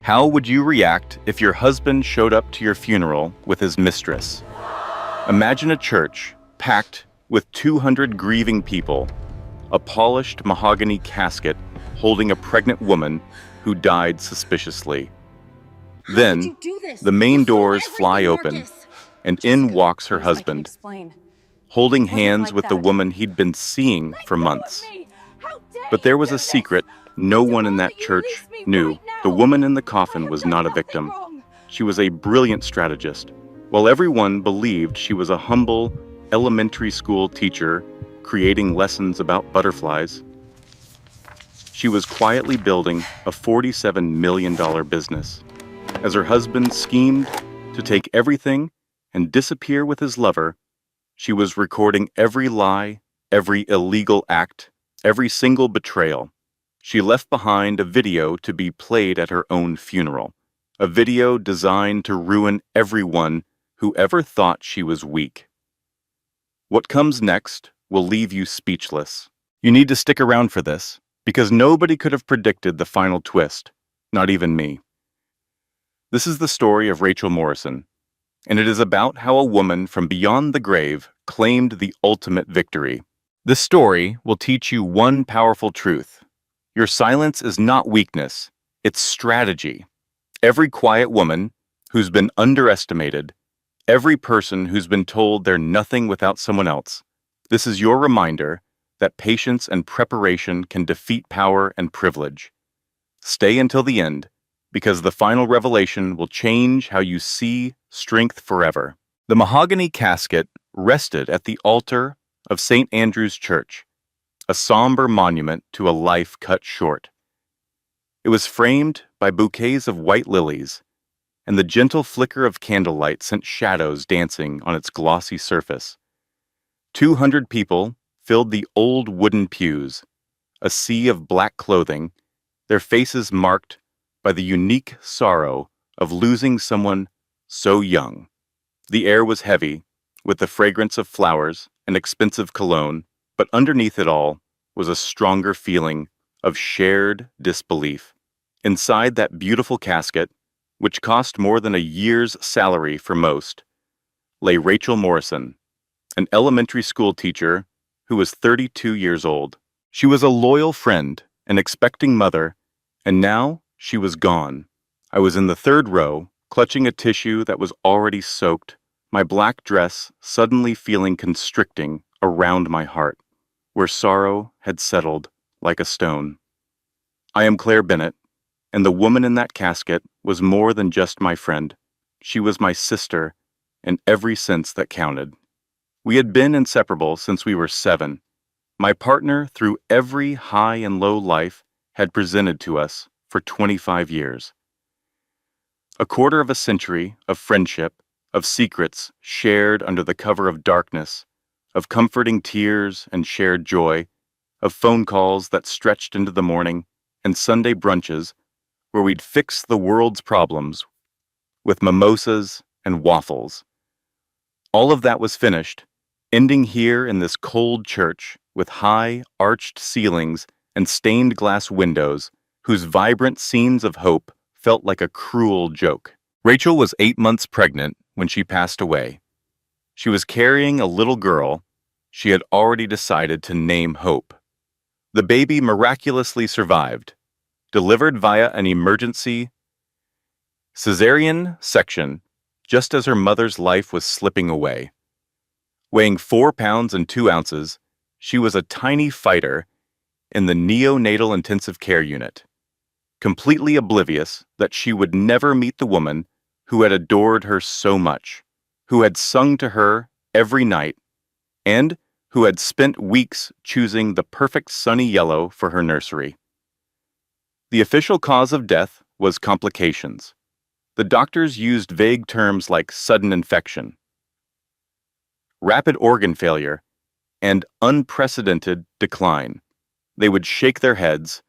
How would you react if your husband showed up to your funeral with his mistress? Imagine a church packed with 200 grieving people, a polished mahogany casket holding a pregnant woman who died suspiciously. Then, the main doors fly open, and in walks her husband, holding hands with the woman he'd been seeing for months. But there was a secret no one in that church knew. The woman in the coffin was not a victim. She was a brilliant strategist. While everyone believed she was a humble elementary school teacher creating lessons about butterflies, she was quietly building a $47 million business. As her husband schemed to take everything and disappear with his lover, she was recording every lie, every illegal act, every single betrayal. She left behind a video to be played at her own funeral, a video designed to ruin everyone who ever thought she was weak. What comes next will leave you speechless. You need to stick around for this, because nobody could have predicted the final twist, not even me. This is the story of Rachel Morrison, and it is about how a woman from beyond the grave claimed the ultimate victory. This story will teach you one powerful truth. Your silence is not weakness, it's strategy. Every quiet woman who's been underestimated, every person who's been told they're nothing without someone else, this is your reminder that patience and preparation can defeat power and privilege. Stay until the end, because the final revelation will change how you see strength forever. The mahogany casket rested at the altar of St. Andrew's Church, a somber monument to a life cut short. It was framed by bouquets of white lilies, and the gentle flicker of candlelight sent shadows dancing on its glossy surface. 200 people filled the old wooden pews, a sea of black clothing, their faces marked by the unique sorrow of losing someone so young. The air was heavy, with the fragrance of flowers and expensive cologne, but underneath it all was a stronger feeling of shared disbelief. Inside that beautiful casket, which cost more than a year's salary for most, lay Rachel Morrison, an elementary school teacher who was 32 years old. She was a loyal friend, an expecting mother, and now she was gone. I was in the third row, clutching a tissue that was already soaked, my black dress suddenly feeling constricting around my heart, where sorrow had settled like a stone. I am Claire Bennett, and the woman in that casket was more than just my friend. She was my sister in every sense that counted. We had been inseparable since we were 7. My partner through every high and low life had presented to us for 25 years. A quarter of a century of friendship, of secrets shared under the cover of darkness, of comforting tears and shared joy, of phone calls that stretched into the morning, and Sunday brunches where we'd fix the world's problems with mimosas and waffles. All of that was finished, ending here in this cold church with high, arched ceilings and stained glass windows whose vibrant scenes of hope felt like a cruel joke. Rachel was 8 months pregnant when she passed away. She was carrying a little girl she had already decided to name Hope. The baby miraculously survived, delivered via an emergency cesarean section just as her mother's life was slipping away. Weighing 4 pounds and 2 ounces, she was a tiny fighter in the neonatal intensive care unit, completely oblivious that she would never meet the woman who had adored her so much, who had sung to her every night, and who had spent weeks choosing the perfect sunny yellow for her nursery. The official cause of death was complications. The doctors used vague terms like sudden infection, rapid organ failure, and unprecedented decline. They would shake their heads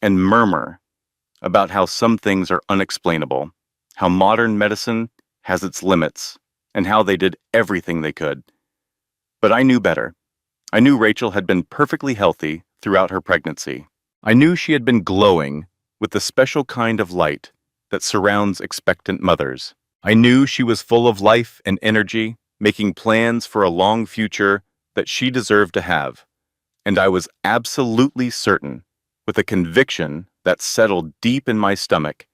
and murmur about how some things are unexplainable, how modern medicine has its limits, and how they did everything they could. But I knew better. I knew Rachel had been perfectly healthy throughout her pregnancy. I knew she had been glowing with the special kind of light that surrounds expectant mothers. I knew she was full of life and energy, making plans for a long future that she deserved to have. And I was absolutely certain, with a conviction that settled deep in my stomach,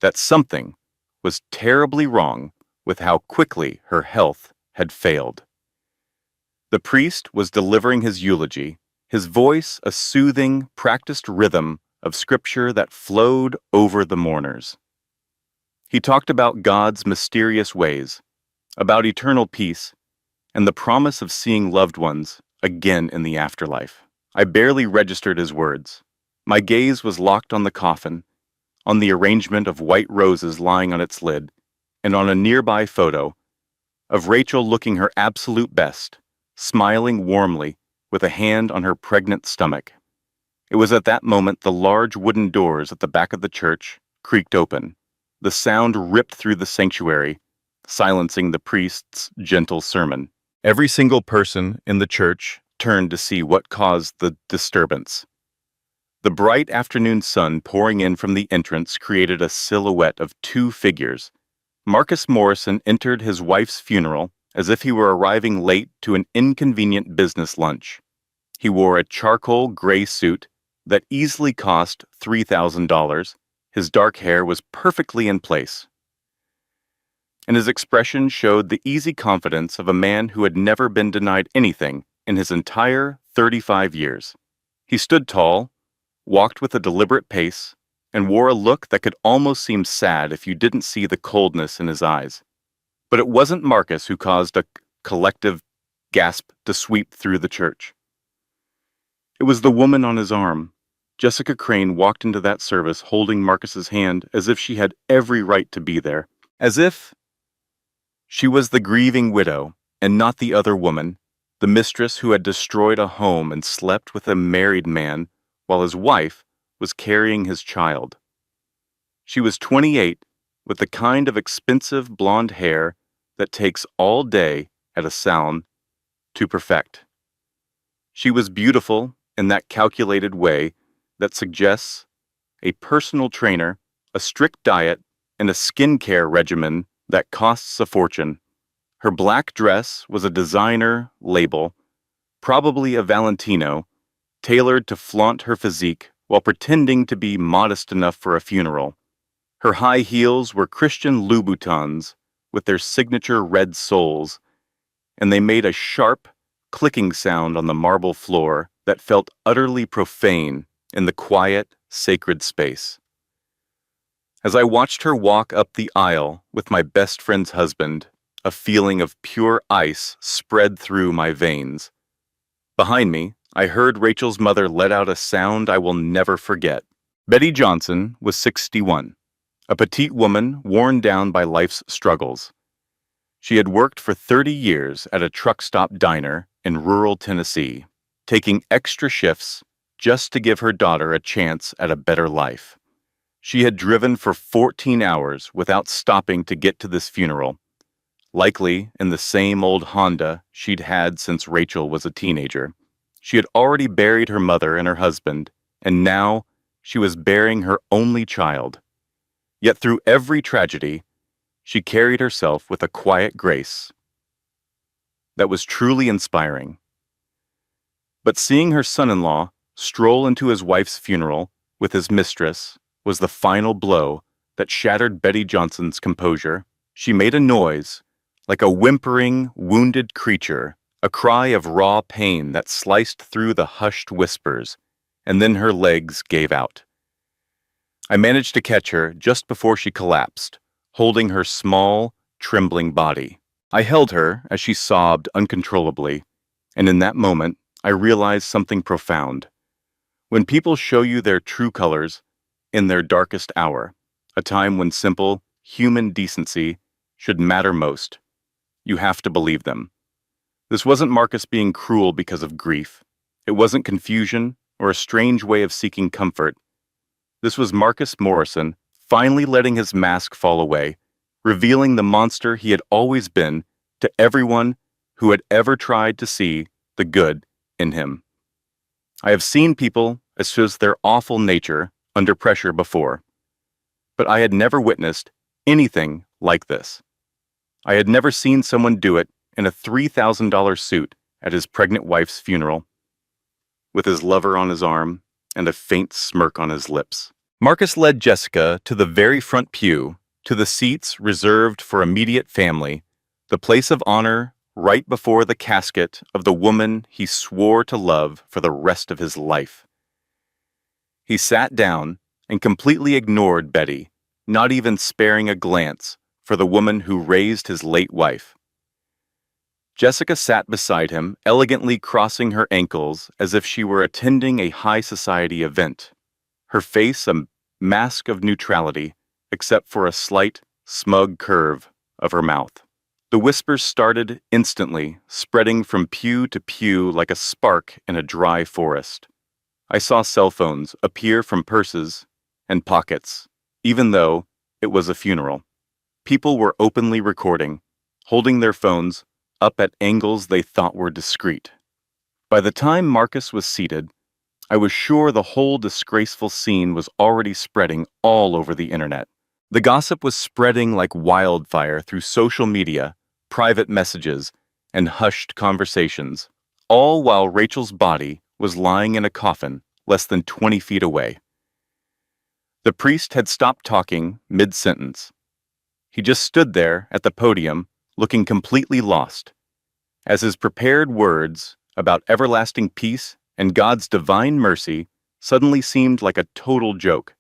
that something was terribly wrong with how quickly her health had failed. The priest was delivering his eulogy, his voice a soothing, practiced rhythm of scripture that flowed over the mourners. He talked about God's mysterious ways, about eternal peace, and the promise of seeing loved ones again in the afterlife. I barely registered his words. My gaze was locked on the coffin, on the arrangement of white roses lying on its lid, and on a nearby photo of Rachel looking her absolute best, smiling warmly with a hand on her pregnant stomach. It was at that moment the large wooden doors at the back of the church creaked open. The sound ripped through the sanctuary, silencing the priest's gentle sermon. Every single person in the church turned to see what caused the disturbance. The bright afternoon sun pouring in from the entrance created a silhouette of two figures. Marcus Morrison entered his wife's funeral as if he were arriving late to an inconvenient business lunch. He wore a charcoal gray suit that easily cost $3,000. His dark hair was perfectly in place, and his expression showed the easy confidence of a man who had never been denied anything in his entire 35 years. He stood tall, walked with a deliberate pace, and wore a look that could almost seem sad if you didn't see the coldness in his eyes. But it wasn't Marcus who caused a collective gasp to sweep through the church. It was the woman on his arm. Jessica Crane walked into that service holding Marcus's hand as if she had every right to be there, as if she was the grieving widow and not the other woman, the mistress who had destroyed a home and slept with a married man while his wife was carrying his child. She was 28, with the kind of expensive blonde hair that takes all day at a salon to perfect. She was beautiful in that calculated way that suggests a personal trainer, a strict diet, and a skincare regimen that costs a fortune. Her black dress was a designer label, probably a Valentino, tailored to flaunt her physique while pretending to be modest enough for a funeral. Her high heels were Christian Louboutins with their signature red soles, and they made a sharp, clicking sound on the marble floor that felt utterly profane in the quiet, sacred space. As I watched her walk up the aisle with my best friend's husband, a feeling of pure ice spread through my veins. Behind me, I heard Rachel's mother let out a sound I will never forget. Betty Johnson was 61, a petite woman worn down by life's struggles. She had worked for 30 years at a truck stop diner in rural Tennessee, taking extra shifts just to give her daughter a chance at a better life. She had driven for 14 hours without stopping to get to this funeral, likely in the same old Honda she'd had since Rachel was a teenager. She had already buried her mother and her husband, and now she was burying her only child. Yet through every tragedy, she carried herself with a quiet grace that was truly inspiring. But seeing her son-in-law stroll into his wife's funeral with his mistress was the final blow that shattered Betty Johnson's composure. She made a noise, like a whimpering, wounded creature, a cry of raw pain that sliced through the hushed whispers, and then her legs gave out. I managed to catch her just before she collapsed, holding her small, trembling body. I held her as she sobbed uncontrollably, and in that moment, I realized something profound. When people show you their true colors in their darkest hour, a time when simple, human decency should matter most, you have to believe them. This wasn't Marcus being cruel because of grief. It wasn't confusion or a strange way of seeking comfort. This was Marcus Morrison finally letting his mask fall away, revealing the monster he had always been to everyone who had ever tried to see the good in him. I have seen people assess their awful nature under pressure before, but I had never witnessed anything like this. I had never seen someone do it in a $3,000 suit at his pregnant wife's funeral, with his lover on his arm and a faint smirk on his lips. Marcus led Jessica to the very front pew, to the seats reserved for immediate family, the place of honor right before the casket of the woman he swore to love for the rest of his life. He sat down and completely ignored Betty, not even sparing a glance for the woman who raised his late wife. Jessica sat beside him, elegantly crossing her ankles as if she were attending a high society event, her face a mask of neutrality, except for a slight, smug curve of her mouth. The whispers started instantly, spreading from pew to pew like a spark in a dry forest. I saw cell phones appear from purses and pockets, even though it was a funeral. People were openly recording, holding their phones up at angles they thought were discreet. By the time Marcus was seated, I was sure the whole disgraceful scene was already spreading all over the internet. The gossip was spreading like wildfire through social media, private messages, and hushed conversations, all while Rachel's body was lying in a coffin less than 20 feet away. The priest had stopped talking mid-sentence. He just stood there at the podium, looking completely lost, as his prepared words about everlasting peace and God's divine mercy suddenly seemed like a total joke.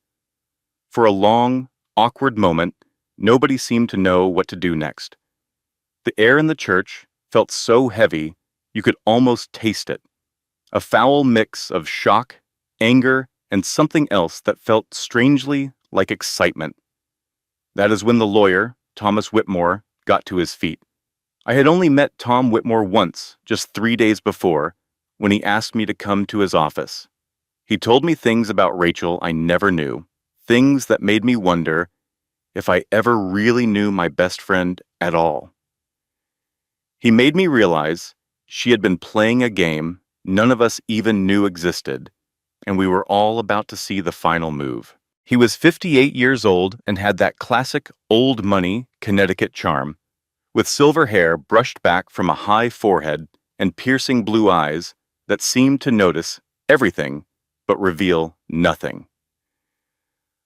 For a long, awkward moment, nobody seemed to know what to do next. The air in the church felt so heavy you could almost taste it, a foul mix of shock, anger, and something else that felt strangely like excitement. That is when the lawyer, Thomas Whitmore, got to his feet. I had only met Tom Whitmore once, just 3 days before, when he asked me to come to his office. He told me things about Rachel I never knew, things that made me wonder if I ever really knew my best friend at all. He made me realize she had been playing a game none of us even knew existed, and we were all about to see the final move. He was 58 years old and had that classic old money Connecticut charm, with silver hair brushed back from a high forehead and piercing blue eyes that seemed to notice everything but reveal nothing.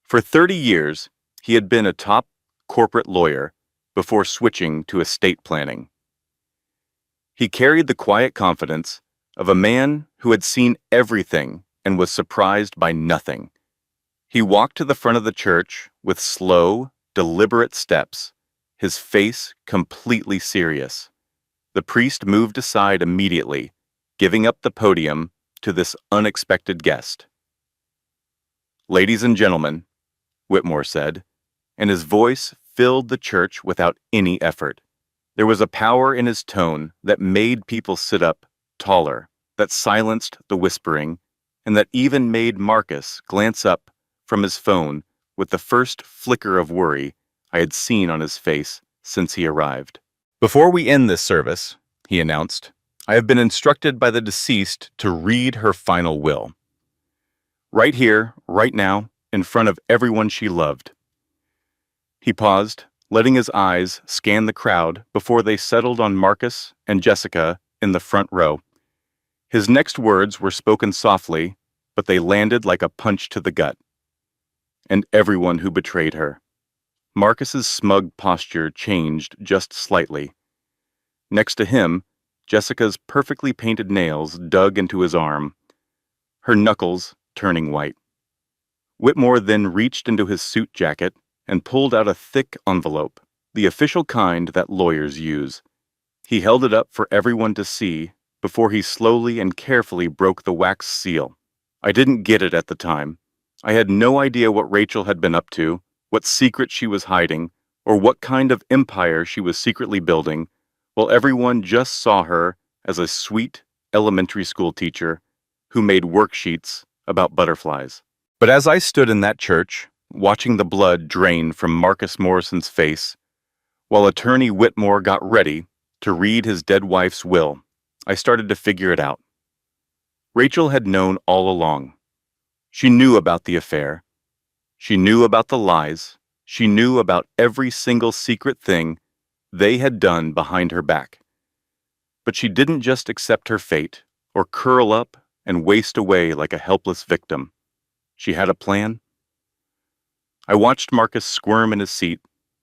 For 30 years, he had been a top corporate lawyer before switching to estate planning. He carried the quiet confidence of a man who had seen everything and was surprised by nothing. He walked to the front of the church with slow, deliberate steps, his face completely serious. The priest moved aside immediately, giving up the podium to this unexpected guest. "Ladies and gentlemen," Whitmore said, and his voice filled the church without any effort. There was a power in his tone that made people sit up taller, that silenced the whispering, and that even made Marcus glance up from his phone with the first flicker of worry I had seen on his face since he arrived. "Before we end this service," he announced, "I have been instructed by the deceased to read her final will. Right here, right now, in front of everyone she loved." He paused, letting his eyes scan the crowd before they settled on Marcus and Jessica in the front row. His next words were spoken softly, but they landed like a punch to the gut. "And everyone who betrayed her." Marcus's smug posture changed just slightly. Next to him, Jessica's perfectly painted nails dug into his arm, her knuckles turning white. Whitmore then reached into his suit jacket and pulled out a thick envelope, the official kind that lawyers use. He held it up for everyone to see before he slowly and carefully broke the wax seal. I didn't get it at the time. I had no idea what Rachel had been up to, what secret she was hiding, or what kind of empire she was secretly building, while everyone just saw her as a sweet elementary school teacher who made worksheets about butterflies. But as I stood in that church, watching the blood drain from Marcus Morrison's face, while attorney Whitmore got ready to read his dead wife's will, I started to figure it out. Rachel had known all along. She knew about the affair. She knew about the lies She knew about every single secret thing they had done behind her back. But she didn't just accept her fate or curl up and waste away like a helpless victim. She had a plan. I watched Marcus squirm in his seat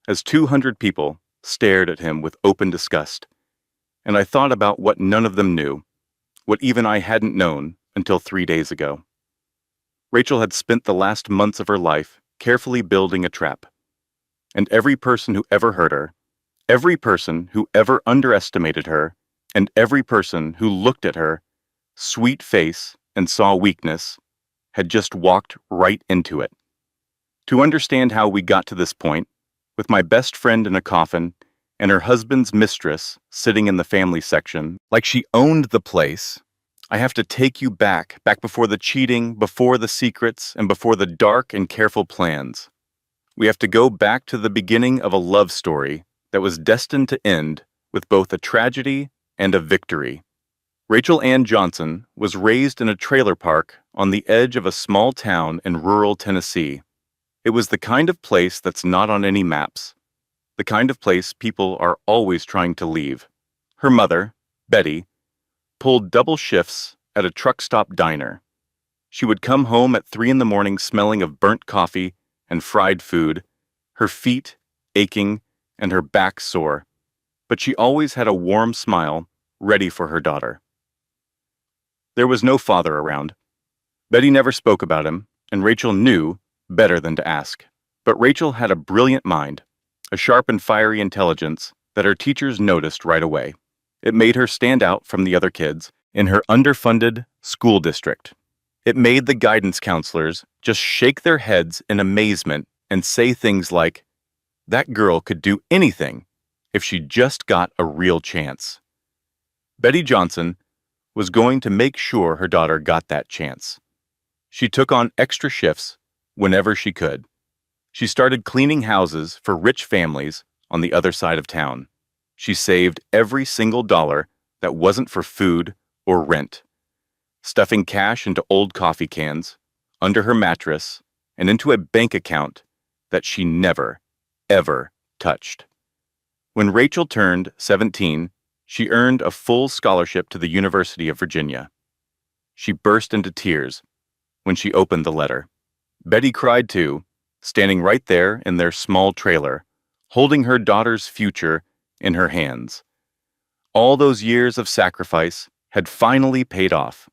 as 200 people stared at him with open disgust, and I thought about what none of them knew, what even I hadn't known until 3 days ago. Rachel had spent the last months of her life carefully building a trap, and every person who ever hurt her, every person who ever underestimated her, and every person who looked at her sweet face and saw weakness had just walked right into it. To understand how we got to this point, with my best friend in a coffin and her husband's mistress sitting in the family section, like she owned the place, I have to take you back before the cheating, before the secrets, and before the dark and careful plans. We have to go back to the beginning of a love story that was destined to end with both a tragedy and a victory. Rachel Ann Johnson was raised in a trailer park on the edge of a small town in rural Tennessee. It was the kind of place that's not on any maps, the kind of place people are always trying to leave. Her mother, Betty, pulled double shifts at a truck stop diner. She would come home at 3 a.m. smelling of burnt coffee and fried food, her feet aching and her back sore, but she always had a warm smile ready for her daughter. There was no father around. Betty never spoke about him, and Rachel knew better than to ask. But Rachel had a brilliant mind, a sharp and fiery intelligence that her teachers noticed right away. It made her stand out from the other kids in her underfunded school district. It made the guidance counselors just shake their heads in amazement and say things like, "That girl could do anything if she just got a real chance." Betty Johnson was going to make sure her daughter got that chance. She took on extra shifts whenever she could. She started cleaning houses for rich families on the other side of town. She saved every single dollar that wasn't for food or rent, stuffing cash into old coffee cans, under her mattress, and into a bank account that she never, ever touched. When Rachel turned 17, she earned a full scholarship to the University of Virginia. She burst into tears when she opened the letter. Betty cried too, standing right there in their small trailer, holding her daughter's future in her hands. All those years of sacrifice had finally paid off.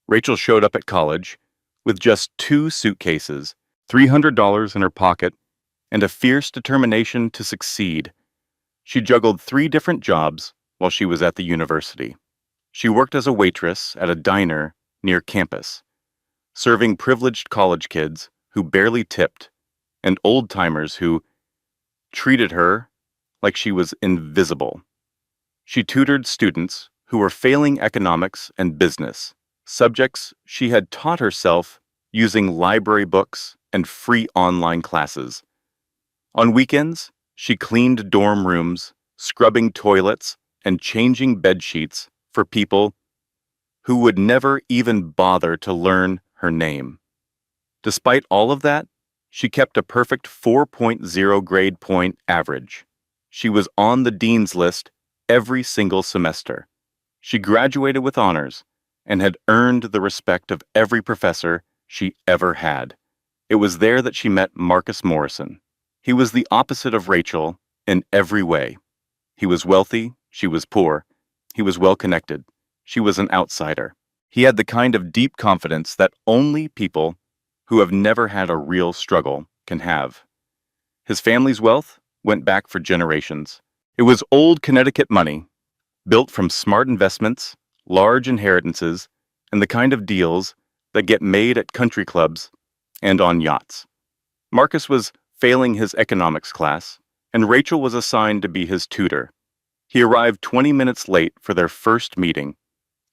Rachel showed up at college with just 2 suitcases, $300 in her pocket, and a fierce determination to succeed. She juggled 3 different jobs while she was at the university. She worked as a waitress at a diner near campus, serving privileged college kids who barely tipped and old-timers who treated her like she was invisible. She tutored students who were failing economics and business, subjects she had taught herself using library books and free online classes. On weekends, she cleaned dorm rooms, scrubbing toilets, and changing bed sheets for people who would never even bother to learn her name. Despite all of that, she kept a perfect 4.0 grade point average. She was on the dean's list every single semester. She graduated with honors and had earned the respect of every professor she ever had. It was there that she met Marcus Morrison. He was the opposite of Rachel in every way. He was wealthy, she was poor. He was well-connected. She was an outsider. He had the kind of deep confidence that only people who have never had a real struggle can have. His family's wealth went back for generations. It was old Connecticut money, built from smart investments, large inheritances, and the kind of deals that get made at country clubs and on yachts. Marcus was failing his economics class, and Rachel was assigned to be his tutor. He arrived 20 minutes late for their first meeting.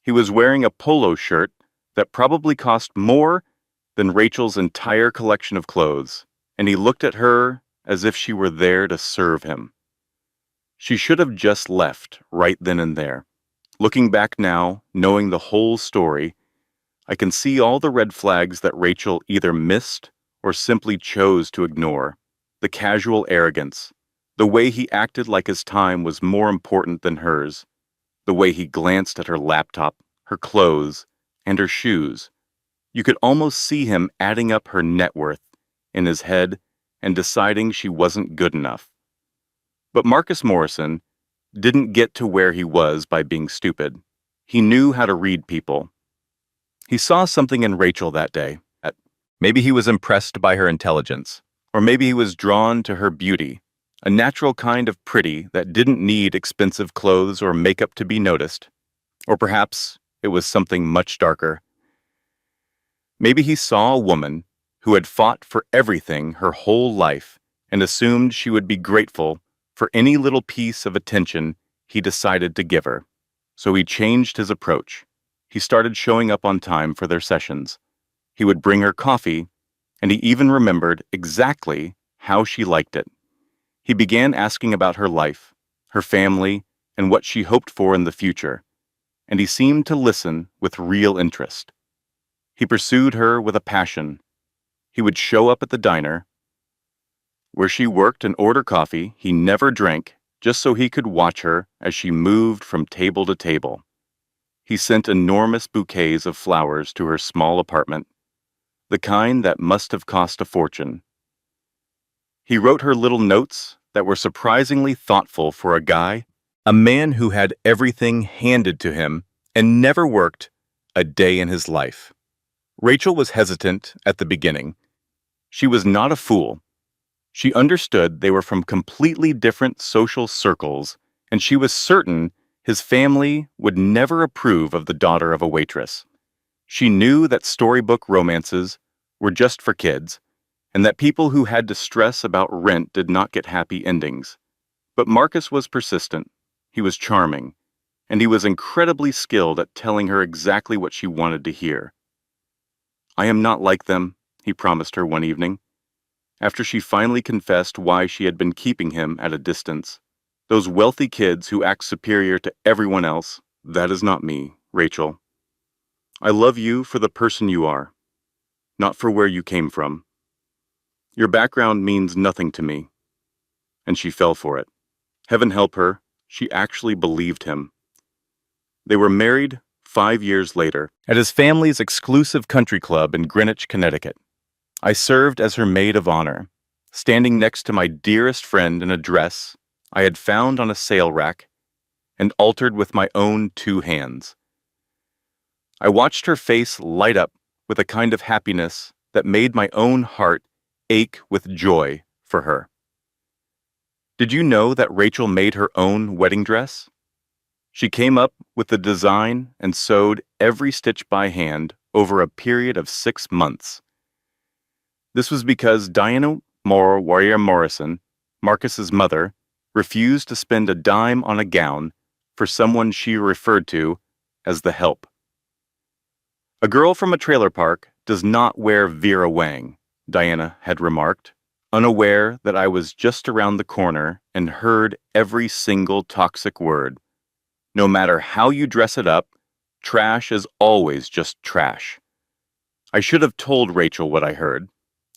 He was wearing a polo shirt that probably cost more than Rachel's entire collection of clothes, and he looked at her as if she were there to serve him. She should have just left right then and there. Looking back now, knowing the whole story, I can see all the red flags that Rachel either missed or simply chose to ignore. The casual arrogance, the way he acted like his time was more important than hers, the way he glanced at her laptop, her clothes, and her shoes. You could almost see him adding up her net worth in his head and deciding she wasn't good enough. But Marcus Morrison didn't get to where he was by being stupid. He knew how to read people. He saw something in Rachel that day. Maybe he was impressed by her intelligence, or maybe he was drawn to her beauty, a natural kind of pretty that didn't need expensive clothes or makeup to be noticed. Or perhaps it was something much darker. Maybe he saw a woman who had fought for everything her whole life and assumed she would be grateful for any little piece of attention he decided to give her. So he changed his approach. He started showing up on time for their sessions. He would bring her coffee, and he even remembered exactly how she liked it. He began asking about her life, her family, and what she hoped for in the future, and he seemed to listen with real interest. He pursued her with a passion. He would show up at the diner where she worked and order coffee he never drank just so he could watch her as she moved from table to table. He sent enormous bouquets of flowers to her small apartment, the kind that must have cost a fortune. He wrote her little notes that were surprisingly thoughtful for a man who had everything handed to him and never worked a day in his life. Rachel was hesitant at the beginning. She was not a fool. She understood they were from completely different social circles, and she was certain his family would never approve of the daughter of a waitress. She knew that storybook romances were just for kids, and that people who had to stress about rent did not get happy endings. But Marcus was persistent, he was charming, and he was incredibly skilled at telling her exactly what she wanted to hear. "I am not like them," he promised her one evening, after she finally confessed why she had been keeping him at a distance. "Those wealthy kids who act superior to everyone else, that is not me, Rachel. I love you for the person you are, not for where you came from. Your background means nothing to me." And she fell for it. Heaven help her, she actually believed him. They were married 5 years later at his family's exclusive country club in Greenwich, Connecticut. I served as her maid of honor, standing next to my dearest friend in a dress I had found on a sale rack and altered with my own 2 hands. I watched her face light up with a kind of happiness that made my own heart ache with joy for her. Did you know that Rachel made her own wedding dress? She came up with the design and sewed every stitch by hand over a period of 6 months. This was because Diana Moore Warrior Morrison, Marcus's mother, refused to spend a dime on a gown for someone she referred to as the help. "A girl from a trailer park does not wear Vera Wang," Diana had remarked, unaware that I was just around the corner and heard every single toxic word. No matter how you dress it up, trash is always just trash. I should have told Rachel what I heard.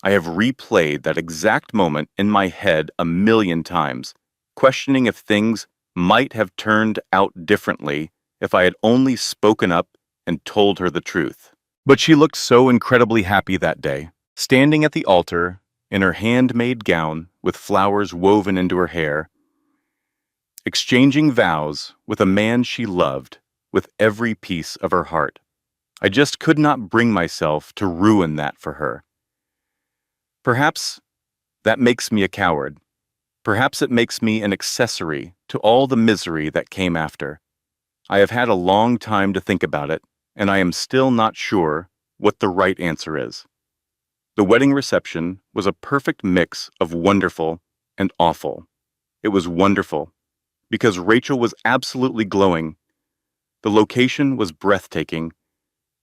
I have replayed that exact moment in my head a million times, questioning if things might have turned out differently if I had only spoken up and told her the truth. But she looked so incredibly happy that day, standing at the altar in her handmade gown with flowers woven into her hair, exchanging vows with a man she loved with every piece of her heart. I just could not bring myself to ruin that for her. Perhaps that makes me a coward. Perhaps it makes me an accessory to all the misery that came after. I have had a long time to think about it, and I am still not sure what the right answer is. The wedding reception was a perfect mix of wonderful and awful. It was wonderful because Rachel was absolutely glowing. The location was breathtaking,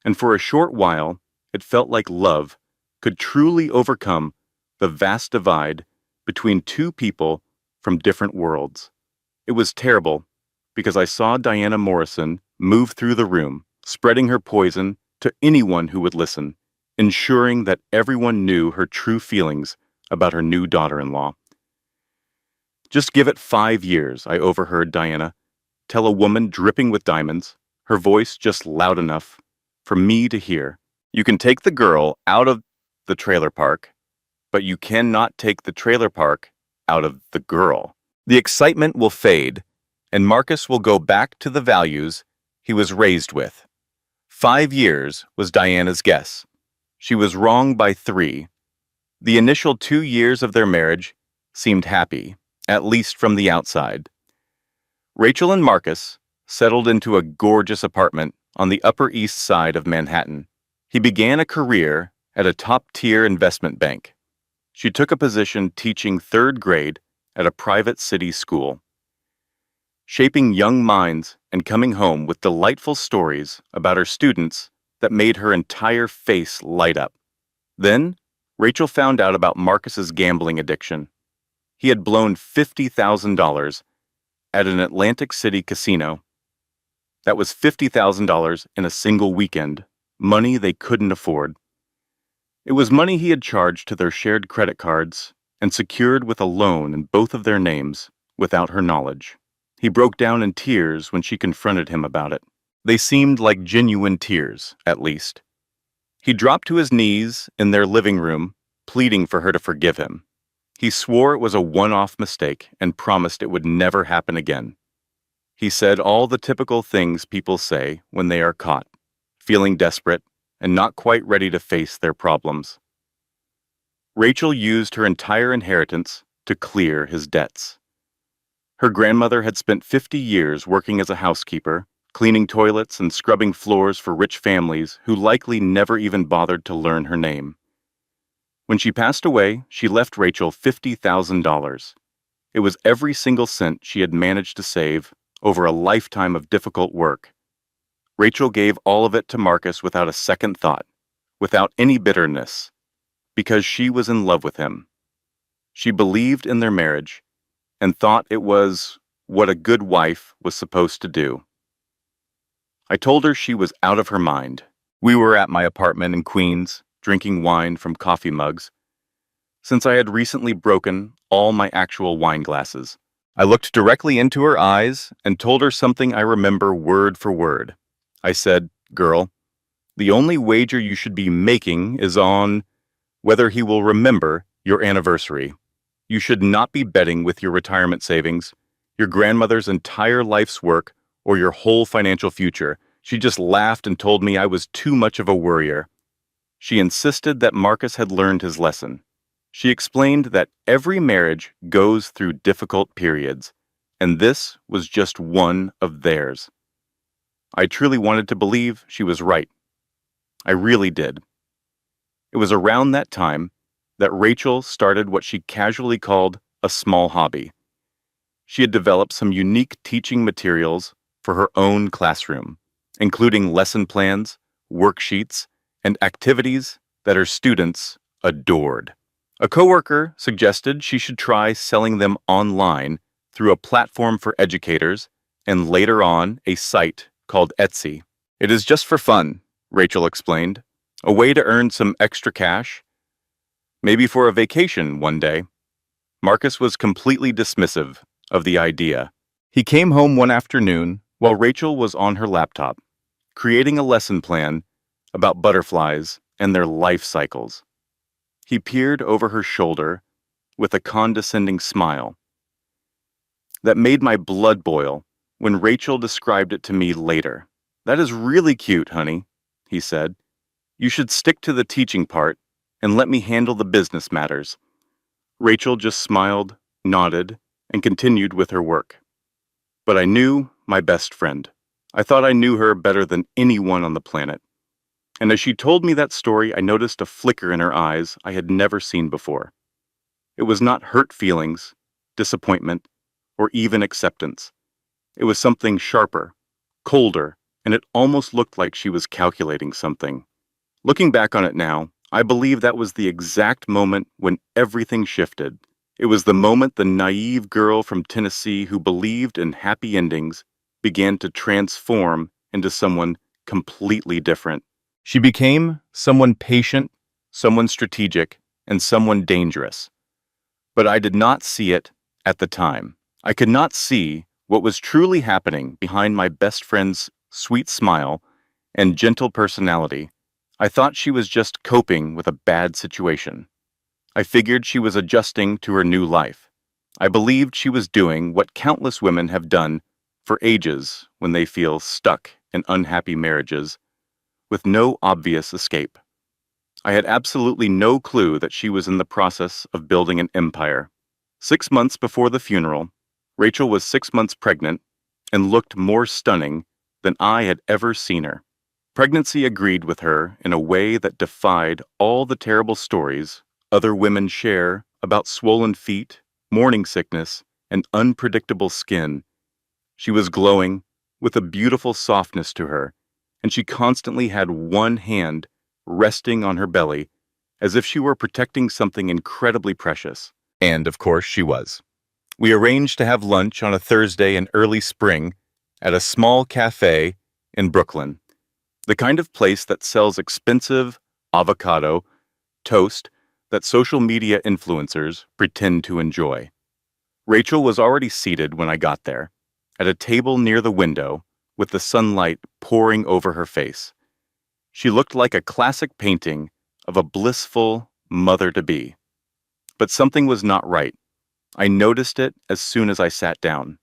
and for a short while, it felt like love could truly overcome the vast divide between 2 people from different worlds. It was terrible because I saw Diana Morrison move through the room, spreading her poison to anyone who would listen, ensuring that everyone knew her true feelings about her new daughter-in-law. "Just give it 5 years," I overheard Diana tell a woman dripping with diamonds, her voice just loud enough for me to hear. "You can take the girl out of the trailer park, but you cannot take the trailer park out of the girl. The excitement will fade, and Marcus will go back to the values he was raised with." 5 years was Diana's guess. She was wrong by 3. The initial 2 years of their marriage seemed happy, at least from the outside. Rachel and Marcus settled into a gorgeous apartment on the Upper East Side of Manhattan. He began a career at a top-tier investment bank. She took a position teaching 3rd grade at a private city school, shaping young minds and coming home with delightful stories about her students that made her entire face light up. Then, Rachel found out about Marcus's gambling addiction. He had blown $50,000 at an Atlantic City casino. That was $50,000 in a single weekend, money they couldn't afford. It was money he had charged to their shared credit cards and secured with a loan in both of their names without her knowledge. He broke down in tears when she confronted him about it. They seemed like genuine tears, at least. He dropped to his knees in their living room, pleading for her to forgive him. He swore it was a one-off mistake and promised it would never happen again. He said all the typical things people say when they are caught, feeling desperate and not quite ready to face their problems. Rachel used her entire inheritance to clear his debts. Her grandmother had spent 50 years working as a housekeeper, cleaning toilets and scrubbing floors for rich families who likely never even bothered to learn her name. When she passed away, she left Rachel $50,000. It was every single cent she had managed to save over a lifetime of difficult work. Rachel gave all of it to Marcus without a second thought, without any bitterness, because she was in love with him. She believed in their marriage and thought it was what a good wife was supposed to do. I told her she was out of her mind. We were at my apartment in Queens, drinking wine from coffee mugs, since I had recently broken all my actual wine glasses. I looked directly into her eyes and told her something I remember word for word. I said, "Girl, the only wager you should be making is on whether he will remember your anniversary. You should not be betting with your retirement savings, your grandmother's entire life's work, or your whole financial future." She just laughed and told me I was too much of a worrier. She insisted that Marcus had learned his lesson. She explained that every marriage goes through difficult periods, and this was just one of theirs. I truly wanted to believe she was right. I really did. It was around that time that Rachel started what she casually called a small hobby. She had developed some unique teaching materials for her own classroom, including lesson plans, worksheets, and activities that her students adored. A coworker suggested she should try selling them online through a platform for educators and later on a site called Etsy. "It is just for fun," Rachel explained, "a way to earn some extra cash, maybe for a vacation one day." Marcus was completely dismissive of the idea. He came home one afternoon while Rachel was on her laptop, creating a lesson plan about butterflies and their life cycles. He peered over her shoulder with a condescending smile that made my blood boil when Rachel described it to me later. "That is really cute, honey," he said. "You should stick to the teaching part and let me handle the business matters." Rachel just smiled, nodded, and continued with her work. But I knew my best friend. I thought I knew her better than anyone on the planet. And as she told me that story, I noticed a flicker in her eyes I had never seen before. It was not hurt feelings, disappointment, or even acceptance. It was something sharper, colder, and it almost looked like she was calculating something. Looking back on it now, I believe that was the exact moment when everything shifted. It was the moment the naive girl from Tennessee who believed in happy endings began to transform into someone completely different. She became someone patient, someone strategic, and someone dangerous. But I did not see it at the time. I could not see what was truly happening behind my best friend's sweet smile and gentle personality. I thought she was just coping with a bad situation. I figured she was adjusting to her new life. I believed she was doing what countless women have done for ages when they feel stuck in unhappy marriages with no obvious escape. I had absolutely no clue that she was in the process of building an empire. 6 months before the funeral, Rachel was 6 months pregnant and looked more stunning than I had ever seen her. Pregnancy agreed with her in a way that defied all the terrible stories other women share about swollen feet, morning sickness, and unpredictable skin. She was glowing, with a beautiful softness to her, and she constantly had one hand resting on her belly, as if she were protecting something incredibly precious. And, of course, she was. We arranged to have lunch on a Thursday in early spring at a small cafe in Brooklyn, the kind of place that sells expensive avocado toast that social media influencers pretend to enjoy. Rachel was already seated when I got there, at a table near the window, with the sunlight pouring over her face. She looked like a classic painting of a blissful mother-to-be. But something was not right. I noticed it as soon as I sat down.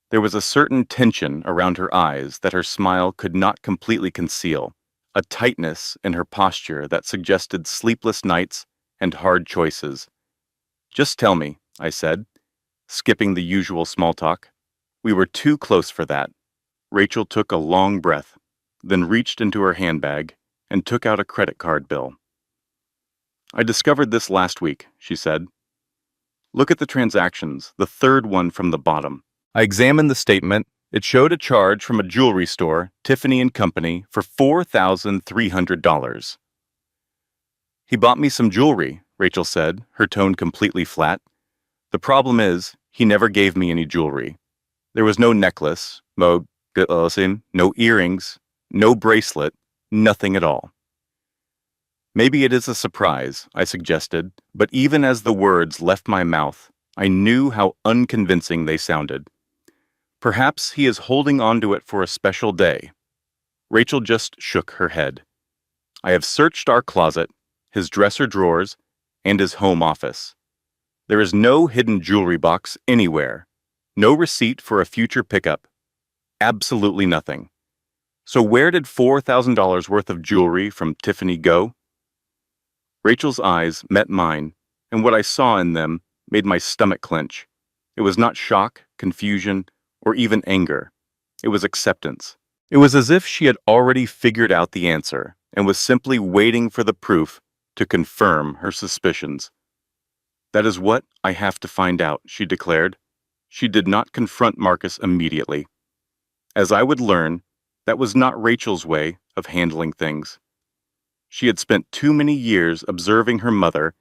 There was a certain tension around her eyes that her smile could not completely conceal, a tightness in her posture that suggested sleepless nights and hard choices. "Just tell me," I said, skipping the usual small talk. We were too close for that. Rachel took a long breath, then reached into her handbag and took out a credit card bill. "I discovered this last week," she said. "Look at the transactions, the third one from the bottom." I examined the statement. It showed a charge from a jewelry store, Tiffany & Company, for $4,300. "He bought me some jewelry," Rachel said, her tone completely flat. "The problem is, he never gave me any jewelry. There was no necklace, no earrings, no bracelet, nothing at all." "Maybe it is a surprise," I suggested, but even as the words left my mouth, I knew how unconvincing they sounded. "Perhaps he is holding on to it for a special day." Rachel just shook her head. "I have searched our closet, his dresser drawers, and his home office. There is no hidden jewelry box anywhere, no receipt for a future pickup. Absolutely nothing. So where did $4,000 worth of jewelry from Tiffany go?" Rachel's eyes met mine, and what I saw in them made my stomach clench. It was not shock, confusion, or even anger. It was acceptance. It was as if she had already figured out the answer and was simply waiting for the proof to confirm her suspicions. "That is what I have to find out," she declared. She did not confront Marcus immediately. As I would learn, that was not Rachel's way of handling things. She had spent too many years observing her mother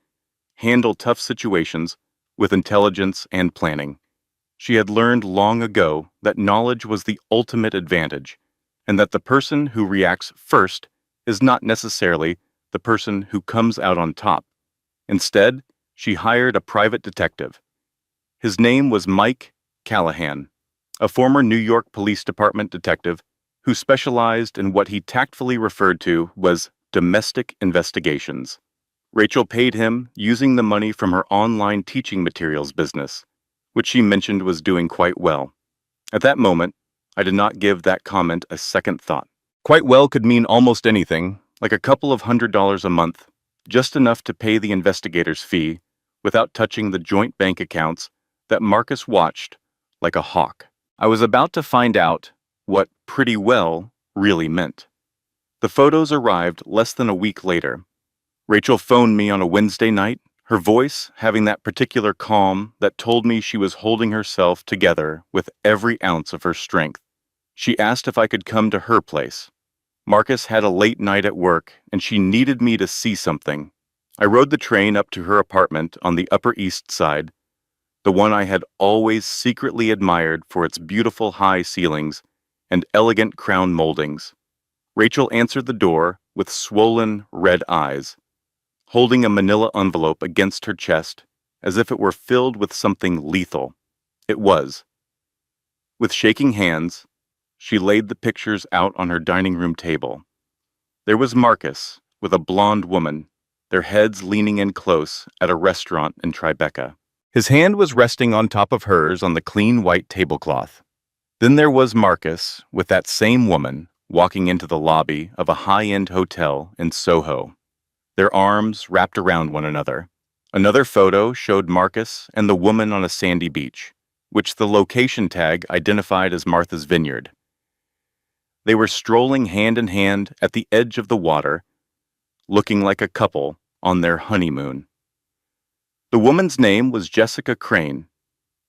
handle tough situations with intelligence and planning. She had learned long ago that knowledge was the ultimate advantage, and that the person who reacts first is not necessarily the person who comes out on top. Instead, she hired a private detective. His name was Mike Callahan, a former New York Police Department detective who specialized in what he tactfully referred to as domestic investigations. Rachel paid him using the money from her online teaching materials business, which she mentioned was doing quite well. At that moment, I did not give that comment a second thought. Quite well could mean almost anything, like a couple of $100 a month, just enough to pay the investigator's fee without touching the joint bank accounts that Marcus watched like a hawk. I was about to find out what pretty well really meant. The photos arrived less than a week later. Rachel phoned me on a Wednesday night, her voice having that particular calm that told me she was holding herself together with every ounce of her strength. She asked if I could come to her place. Marcus had a late night at work, and she needed me to see something. I rode the train up to her apartment on the Upper East Side, the one I had always secretly admired for its beautiful high ceilings and elegant crown moldings. Rachel answered the door with swollen red eyes. Holding a manila envelope against her chest, as if it were filled with something lethal. It was. With shaking hands, she laid the pictures out on her dining room table. There was Marcus, with a blonde woman, their heads leaning in close at a restaurant in Tribeca. His hand was resting on top of hers on the clean white tablecloth. Then there was Marcus, with that same woman, walking into the lobby of a high-end hotel in Soho, their arms wrapped around one another. Another photo showed Marcus and the woman on a sandy beach, which the location tag identified as Martha's Vineyard. They were strolling hand in hand at the edge of the water, looking like a couple on their honeymoon. The woman's name was Jessica Crane.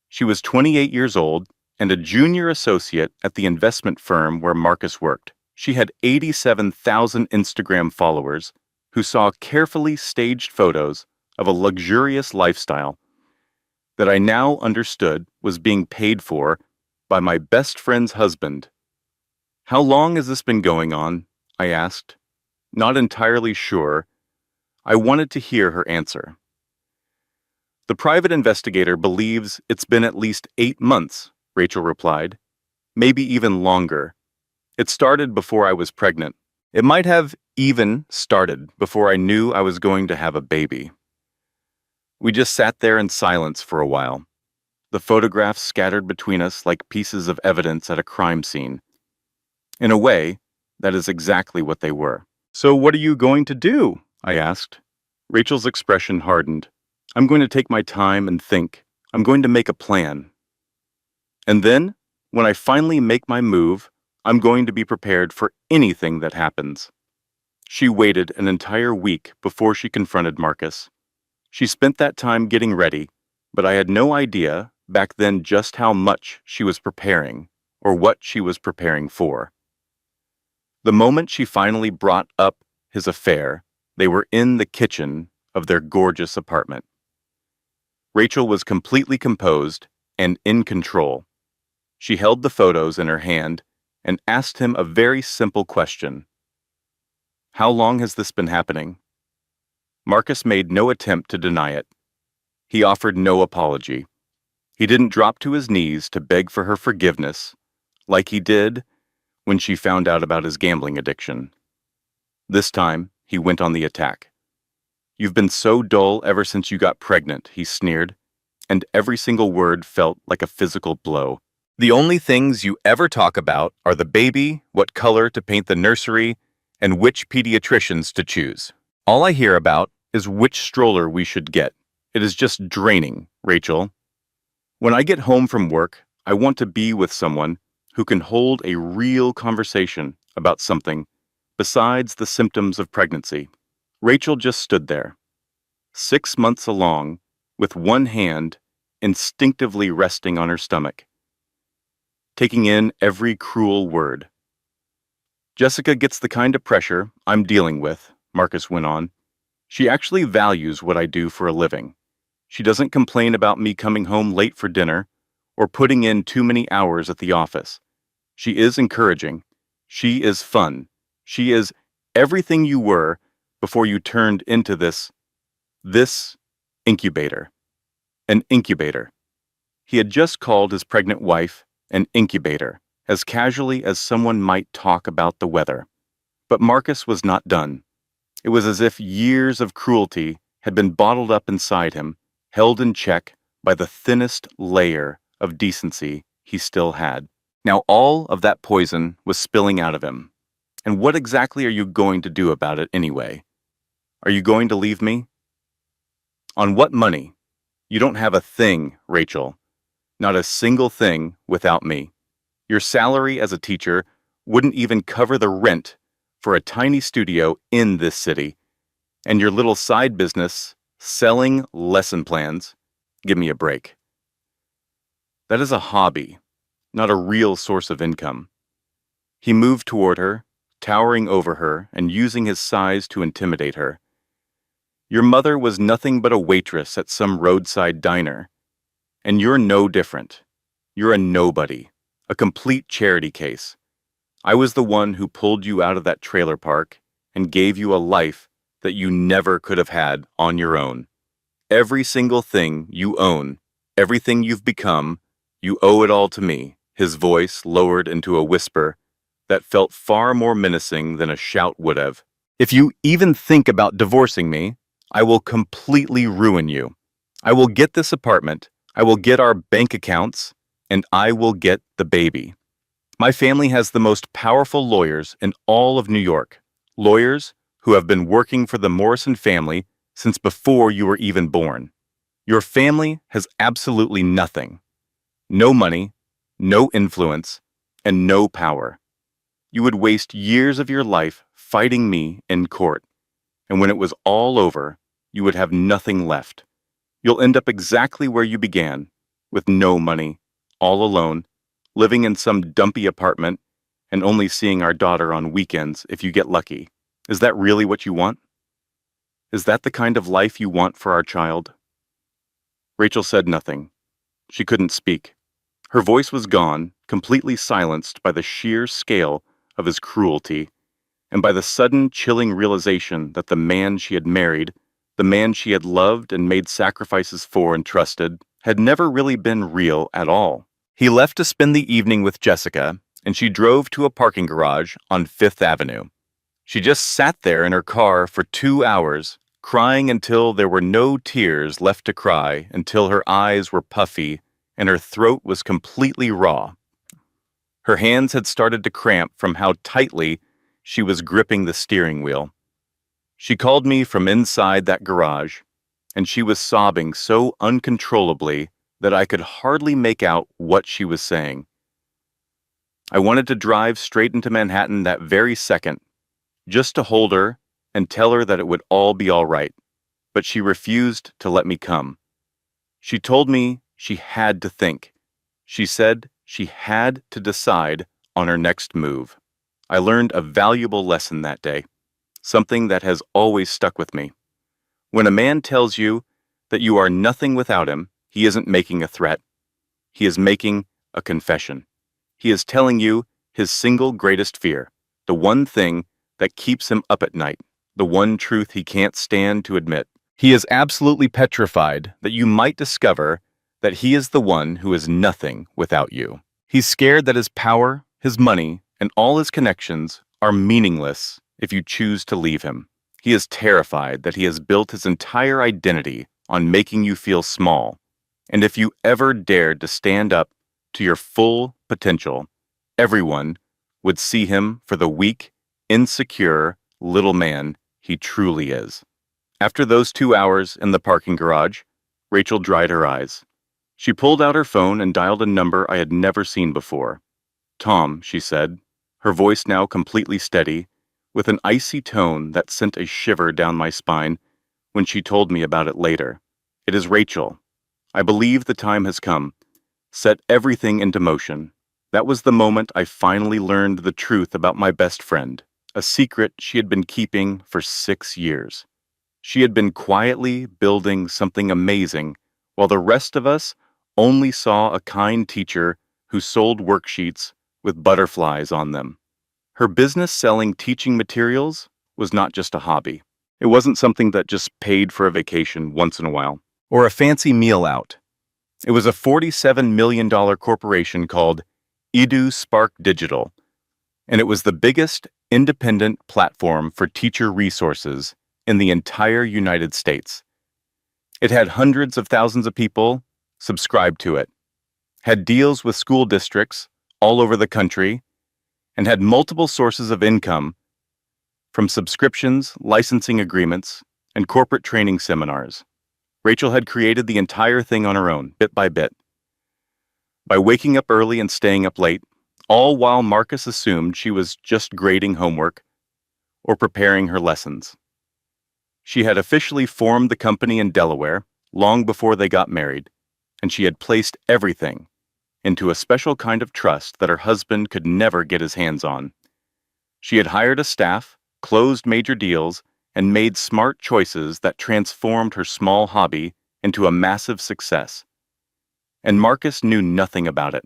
She was 28 years old and a junior associate at the investment firm where Marcus worked. She had 87,000 Instagram followers who saw carefully staged photos of a luxurious lifestyle that I now understood was being paid for by my best friend's husband. "How long has this been going on?" I asked, not entirely sure. I wanted to hear her answer. "The private investigator believes it's been at least 8 months," Rachel replied. "Maybe even longer. It started before I was pregnant. It might have even started before I knew I was going to have a baby." We just sat there in silence for a while, the photographs scattered between us like pieces of evidence at a crime scene. In a way, that is exactly what they were. "So what are you going to do?" I asked. Rachel's expression hardened. "I'm going to take my time and think. I'm going to make a plan. And then, when I finally make my move, I'm going to be prepared for anything that happens." She waited an entire week before she confronted Marcus. She spent that time getting ready, but I had no idea back then just how much she was preparing or what she was preparing for. The moment she finally brought up his affair, they were in the kitchen of their gorgeous apartment. Rachel was completely composed and in control. She held the photos in her hand and asked him a very simple question. "How long has this been happening?" Marcus made no attempt to deny it. He offered no apology. He didn't drop to his knees to beg for her forgiveness, like he did when she found out about his gambling addiction. This time, he went on the attack. "You've been so dull ever since you got pregnant," he sneered, and every single word felt like a physical blow. "The only things you ever talk about are the baby, what color to paint the nursery, and which pediatricians to choose. All I hear about is which stroller we should get. It is just draining, Rachel. When I get home from work, I want to be with someone who can hold a real conversation about something besides the symptoms of pregnancy." Rachel just stood there, 6 months along, with one hand instinctively resting on her stomach, taking in every cruel word. "Jessica gets the kind of pressure I'm dealing with," Marcus went on. "She actually values what I do for a living. She doesn't complain about me coming home late for dinner or putting in too many hours at the office. She is encouraging. She is fun. She is everything you were before you turned into this incubator. An incubator." He had just called his pregnant wife an incubator, as casually as someone might talk about the weather. But Marcus was not done. It was as if years of cruelty had been bottled up inside him, held in check by the thinnest layer of decency he still had. Now all of that poison was spilling out of him. And what exactly are you going to do about it anyway? Are you going to leave me? On what money? You don't have a thing, Rachel. Not a single thing without me. Your salary as a teacher wouldn't even cover the rent for a tiny studio in this city. And your little side business, selling lesson plans, give me a break. That is a hobby, not a real source of income. He moved toward her, towering over her and using his size to intimidate her. Your mother was nothing but a waitress at some roadside diner. And you're no different. You're a nobody, a complete charity case. I was the one who pulled you out of that trailer park and gave you a life that you never could have had on your own. Every single thing you own, everything you've become, you owe it all to me." His voice lowered into a whisper that felt far more menacing than a shout would have. "If you even think about divorcing me, I will completely ruin you. I will get this apartment, I will get our bank accounts, and I will get the baby. My family has the most powerful lawyers in all of New York. Lawyers who have been working for the Morrison family since before you were even born. Your family has absolutely nothing. No money, no influence, and no power. You would waste years of your life fighting me in court, and when it was all over, you would have nothing left. You'll end up exactly where you began, with no money, all alone, living in some dumpy apartment, and only seeing our daughter on weekends if you get lucky. Is that really what you want? Is that the kind of life you want for our child?" Rachel said nothing. She couldn't speak. Her voice was gone, completely silenced by the sheer scale of his cruelty, and by the sudden chilling realization that the man she had married, the man she had loved and made sacrifices for and trusted, had never really been real at all. He left to spend the evening with Jessica, and she drove to a parking garage on Fifth Avenue. She just sat there in her car for 2 hours, crying until there were no tears left to cry, until her eyes were puffy and her throat was completely raw. Her hands had started to cramp from how tightly she was gripping the steering wheel. She called me from inside that garage, and she was sobbing so uncontrollably that I could hardly make out what she was saying. I wanted to drive straight into Manhattan that very second, just to hold her and tell her that it would all be all right, but she refused to let me come. She told me she had to think. She said she had to decide on her next move. I learned a valuable lesson that day, something that has always stuck with me. When a man tells you that you are nothing without him, he isn't making a threat. He is making a confession. He is telling you his single greatest fear, the one thing that keeps him up at night, the one truth he can't stand to admit. He is absolutely petrified that you might discover that he is the one who is nothing without you. He's scared that his power, his money, and all his connections are meaningless if you choose to leave him. He is terrified that he has built his entire identity on making you feel small, and if you ever dared to stand up to your full potential, everyone would see him for the weak, insecure little man he truly is. After those 2 hours in the parking garage, Rachel dried her eyes. She pulled out her phone and dialed a number I had never seen before. "Tom," she said, her voice now completely steady, with an icy tone that sent a shiver down my spine when she told me about it later. "It is Rachel. I believe the time has come. Set everything into motion." That was the moment I finally learned the truth about my best friend, a secret she had been keeping for 6 years. She had been quietly building something amazing, while the rest of us only saw a kind teacher who sold worksheets with butterflies on them. Her business selling teaching materials was not just a hobby. It wasn't something that just paid for a vacation once in a while, or a fancy meal out. It was a $47 million corporation called Edu Spark Digital, and it was the biggest independent platform for teacher resources in the entire United States. It had hundreds of thousands of people subscribed to it, had deals with school districts all over the country, and had multiple sources of income from subscriptions, licensing agreements, and corporate training seminars. Rachel had created the entire thing on her own, bit by bit, by waking up early and staying up late, all while Marcus assumed she was just grading homework or preparing her lessons. She had officially formed the company in Delaware long before they got married, and she had placed everything into a special kind of trust that her husband could never get his hands on. She had hired a staff, closed major deals, and made smart choices that transformed her small hobby into a massive success. And Marcus knew nothing about it.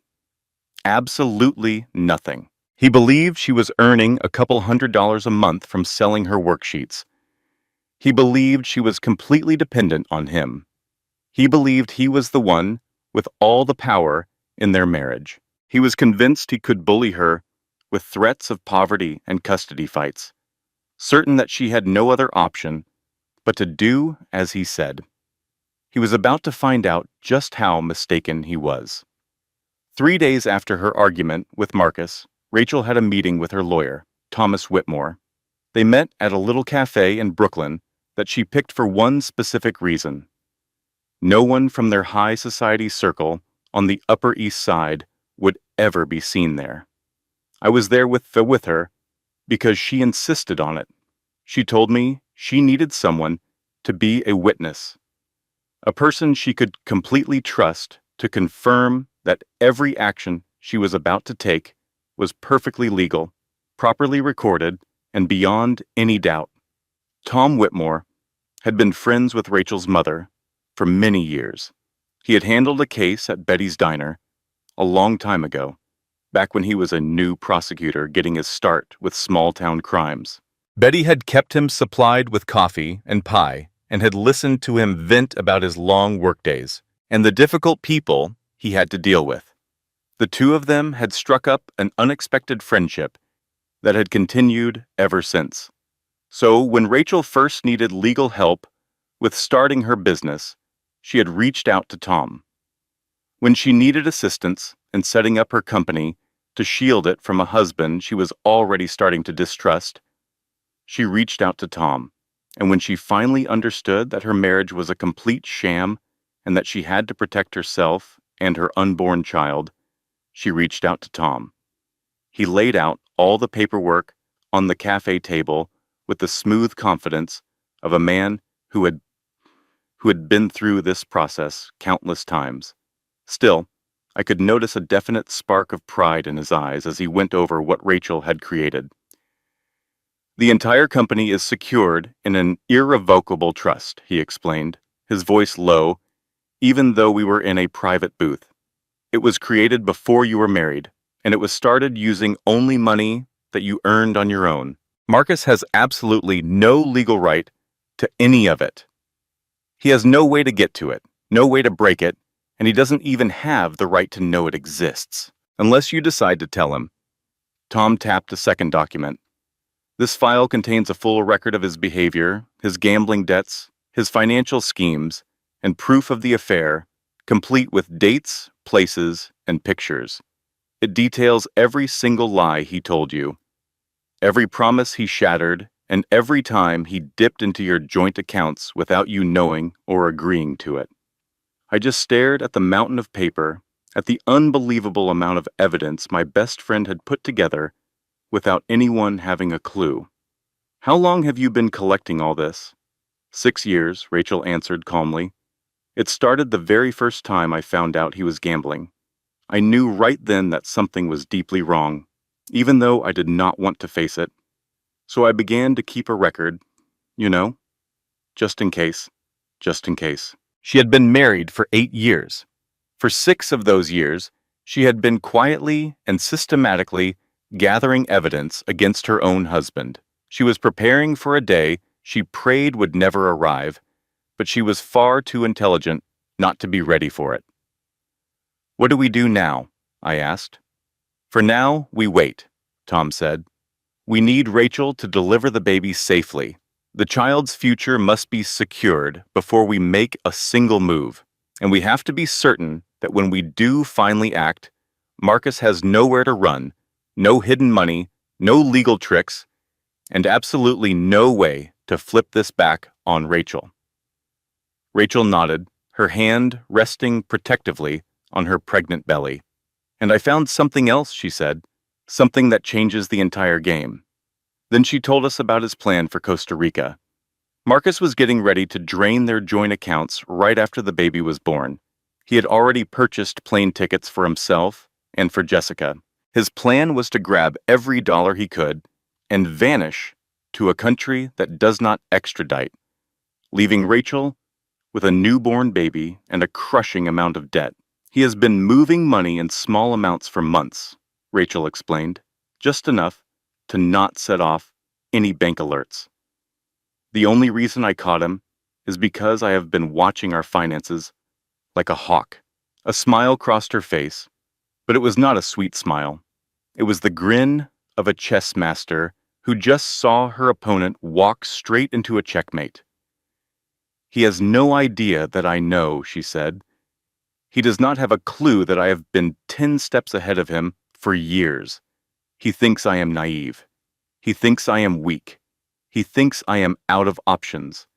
Absolutely nothing. He believed she was earning a couple $100s a month from selling her worksheets. He believed she was completely dependent on him, He believed he was the one with all the power in their marriage. He was convinced he could bully her with threats of poverty and custody fights, certain that she had no other option but to do as he said. He was about to find out just how mistaken he was. 3 days after her argument with Marcus, Rachel had a meeting with her lawyer, Thomas Whitmore. They met at a little cafe in Brooklyn that she picked for one specific reason. No one from their high society circle on the Upper East Side would ever be seen there. I was there with her because she insisted on it. She told me she needed someone to be a witness, a person she could completely trust to confirm that every action she was about to take was perfectly legal, properly recorded, and beyond any doubt. Tom Whitmore had been friends with Rachel's mother for many years. He had handled a case at Betty's Diner a long time ago, back when he was a new prosecutor getting his start with small-town crimes. Betty had kept him supplied with coffee and pie and had listened to him vent about his long workdays and the difficult people he had to deal with. The two of them had struck up an unexpected friendship that had continued ever since. So when Rachel first needed legal help with starting her business, she had reached out to Tom. When she needed assistance in setting up her company to shield it from a husband she was already starting to distrust, she reached out to Tom. And when she finally understood that her marriage was a complete sham and that she had to protect herself and her unborn child, she reached out to Tom. He laid out all the paperwork on the cafe table with the smooth confidence of a man who had been through this process countless times. Still, I could notice a definite spark of pride in his eyes as he went over what Rachel had created. The entire company is secured in an irrevocable trust, he explained, his voice low, even though we were in a private booth. It was created before you were married, and it was started using only money that you earned on your own. Marcus has absolutely no legal right to any of it. He has no way to get to it, no way to break it, and he doesn't even have the right to know it exists, unless you decide to tell him. Tom tapped a second document. This file contains a full record of his behavior, his gambling debts, his financial schemes, and proof of the affair, complete with dates, places, and pictures. It details every single lie he told you, every promise he shattered, and every time he dipped into your joint accounts without you knowing or agreeing to it. I just stared at the mountain of paper, at the unbelievable amount of evidence my best friend had put together without anyone having a clue. How long have you been collecting all this? 6 years, Rachel answered calmly. It started the very first time I found out he was gambling. I knew right then that something was deeply wrong, even though I did not want to face it. So I began to keep a record, just in case, just in case. She had been married for 8 years. For 6 of those years, she had been quietly and systematically gathering evidence against her own husband. She was preparing for a day she prayed would never arrive, but she was far too intelligent not to be ready for it. What do we do now? I asked. For now, we wait, Tom said. We need Rachel to deliver the baby safely. The child's future must be secured before we make a single move, and we have to be certain that when we do finally act, Marcus has nowhere to run, no hidden money, no legal tricks, and absolutely no way to flip this back on Rachel. Rachel nodded, her hand resting protectively on her pregnant belly. And I found something else, she said, something that changes the entire game. Then she told us about his plan for Costa Rica. Marcus was getting ready to drain their joint accounts right after the baby was born. He had already purchased plane tickets for himself and for Jessica. His plan was to grab every dollar he could and vanish to a country that does not extradite, leaving Rachel with a newborn baby and a crushing amount of debt. He has been moving money in small amounts for months, Rachel explained, just enough to not set off any bank alerts. The only reason I caught him is because I have been watching our finances like a hawk. A smile crossed her face, but it was not a sweet smile. It was the grin of a chess master who just saw her opponent walk straight into a checkmate. "He has no idea that I know," she said. "He does not have a clue that I have been 10 steps ahead of him for years. He thinks I am naive. He thinks I am weak. He thinks I am out of options.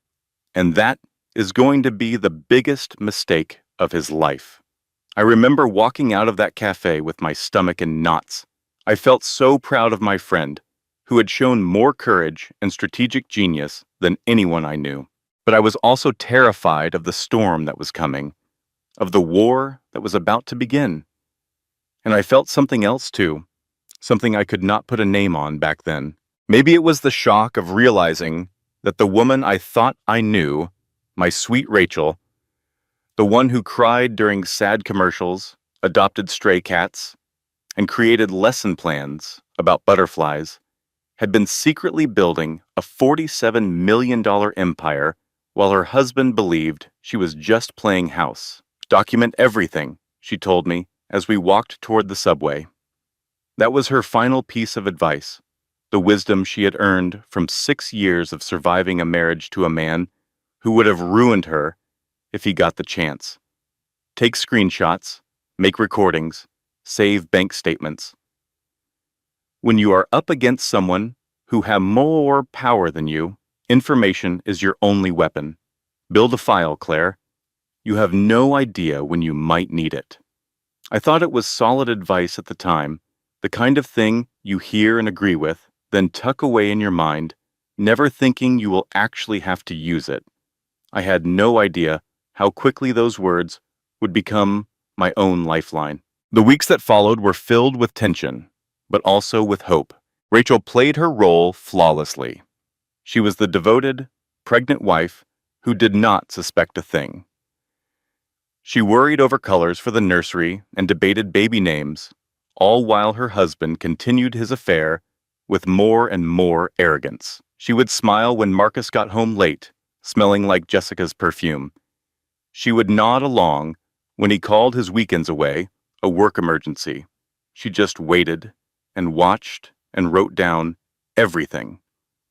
And that is going to be the biggest mistake of his life." I remember walking out of that cafe with my stomach in knots. I felt so proud of my friend, who had shown more courage and strategic genius than anyone I knew. But I was also terrified of the storm that was coming, of the war that was about to begin. And I felt something else too, something I could not put a name on back then. Maybe it was the shock of realizing that the woman I thought I knew, my sweet Rachel, the one who cried during sad commercials, adopted stray cats, and created lesson plans about butterflies, had been secretly building a $47 million empire while her husband believed she was just playing house. "Document everything," she told me as we walked toward the subway. That was her final piece of advice, the wisdom she had earned from 6 years of surviving a marriage to a man who would have ruined her if he got the chance. Take screenshots, make recordings, save bank statements. When you are up against someone who have more power than you, information is your only weapon. Build a file, Claire. You have no idea when you might need it. I thought it was solid advice at the time, the kind of thing you hear and agree with, then tuck away in your mind, never thinking you will actually have to use it. I had no idea how quickly those words would become my own lifeline. The weeks that followed were filled with tension, but also with hope. Rachel played her role flawlessly. She was the devoted, pregnant wife who did not suspect a thing. She worried over colors for the nursery and debated baby names, all while her husband continued his affair with more and more arrogance. She would smile when Marcus got home late, smelling like Jessica's perfume. She would nod along when he called his weekends away, a work emergency. She just waited and watched and wrote down everything.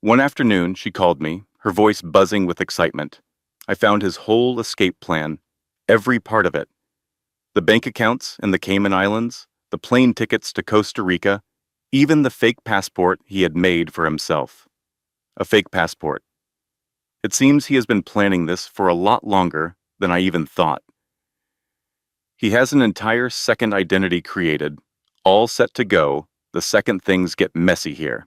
One afternoon, she called me, her voice buzzing with excitement. I found his whole escape plan, every part of it. The bank accounts in the Cayman Islands, the plane tickets to Costa Rica, even the fake passport he had made for himself. A fake passport. It seems he has been planning this for a lot longer than I even thought. He has an entire second identity created, all set to go the second things get messy here.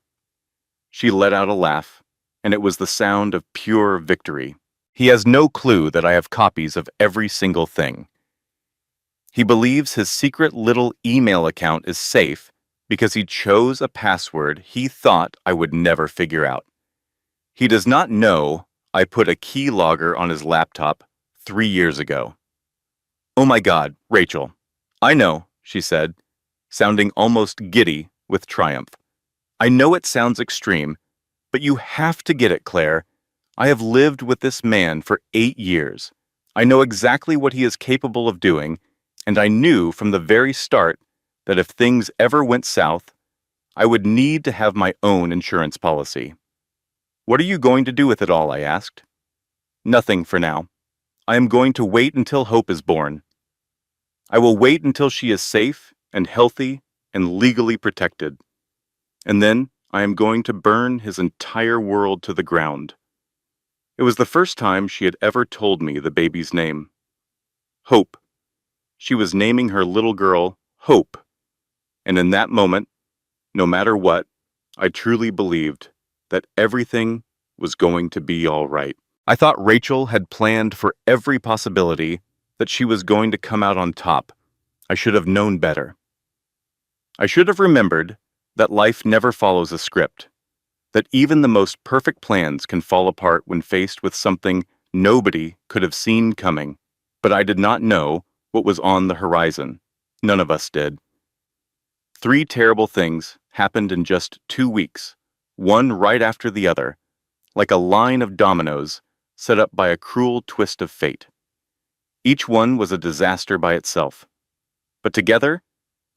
She let out a laugh, and it was the sound of pure victory. He has no clue that I have copies of every single thing. He believes his secret little email account is safe because he chose a password he thought I would never figure out. He does not know I put a keylogger on his laptop 3 years ago. "Oh my God, Rachel." "I know," she said, sounding almost giddy with triumph. "I know it sounds extreme, but you have to get it, Claire. I have lived with this man for 8 years. I know exactly what he is capable of doing, and I knew from the very start that if things ever went south, I would need to have my own insurance policy." "What are you going to do with it all?" I asked. "Nothing for now. I am going to wait until Hope is born. I will wait until she is safe and healthy and legally protected. And then I am going to burn his entire world to the ground." It was the first time she had ever told me the baby's name. Hope. She was naming her little girl Hope. And in that moment, no matter what, I truly believed that everything was going to be all right. I thought Rachel had planned for every possibility, that she was going to come out on top. I should have known better. I should have remembered that life never follows a script, that even the most perfect plans can fall apart when faced with something nobody could have seen coming. But I did not know what was on the horizon. None of us did. 3 terrible things happened in just 2 weeks, one right after the other, like a line of dominoes set up by a cruel twist of fate. Each one was a disaster by itself, but together,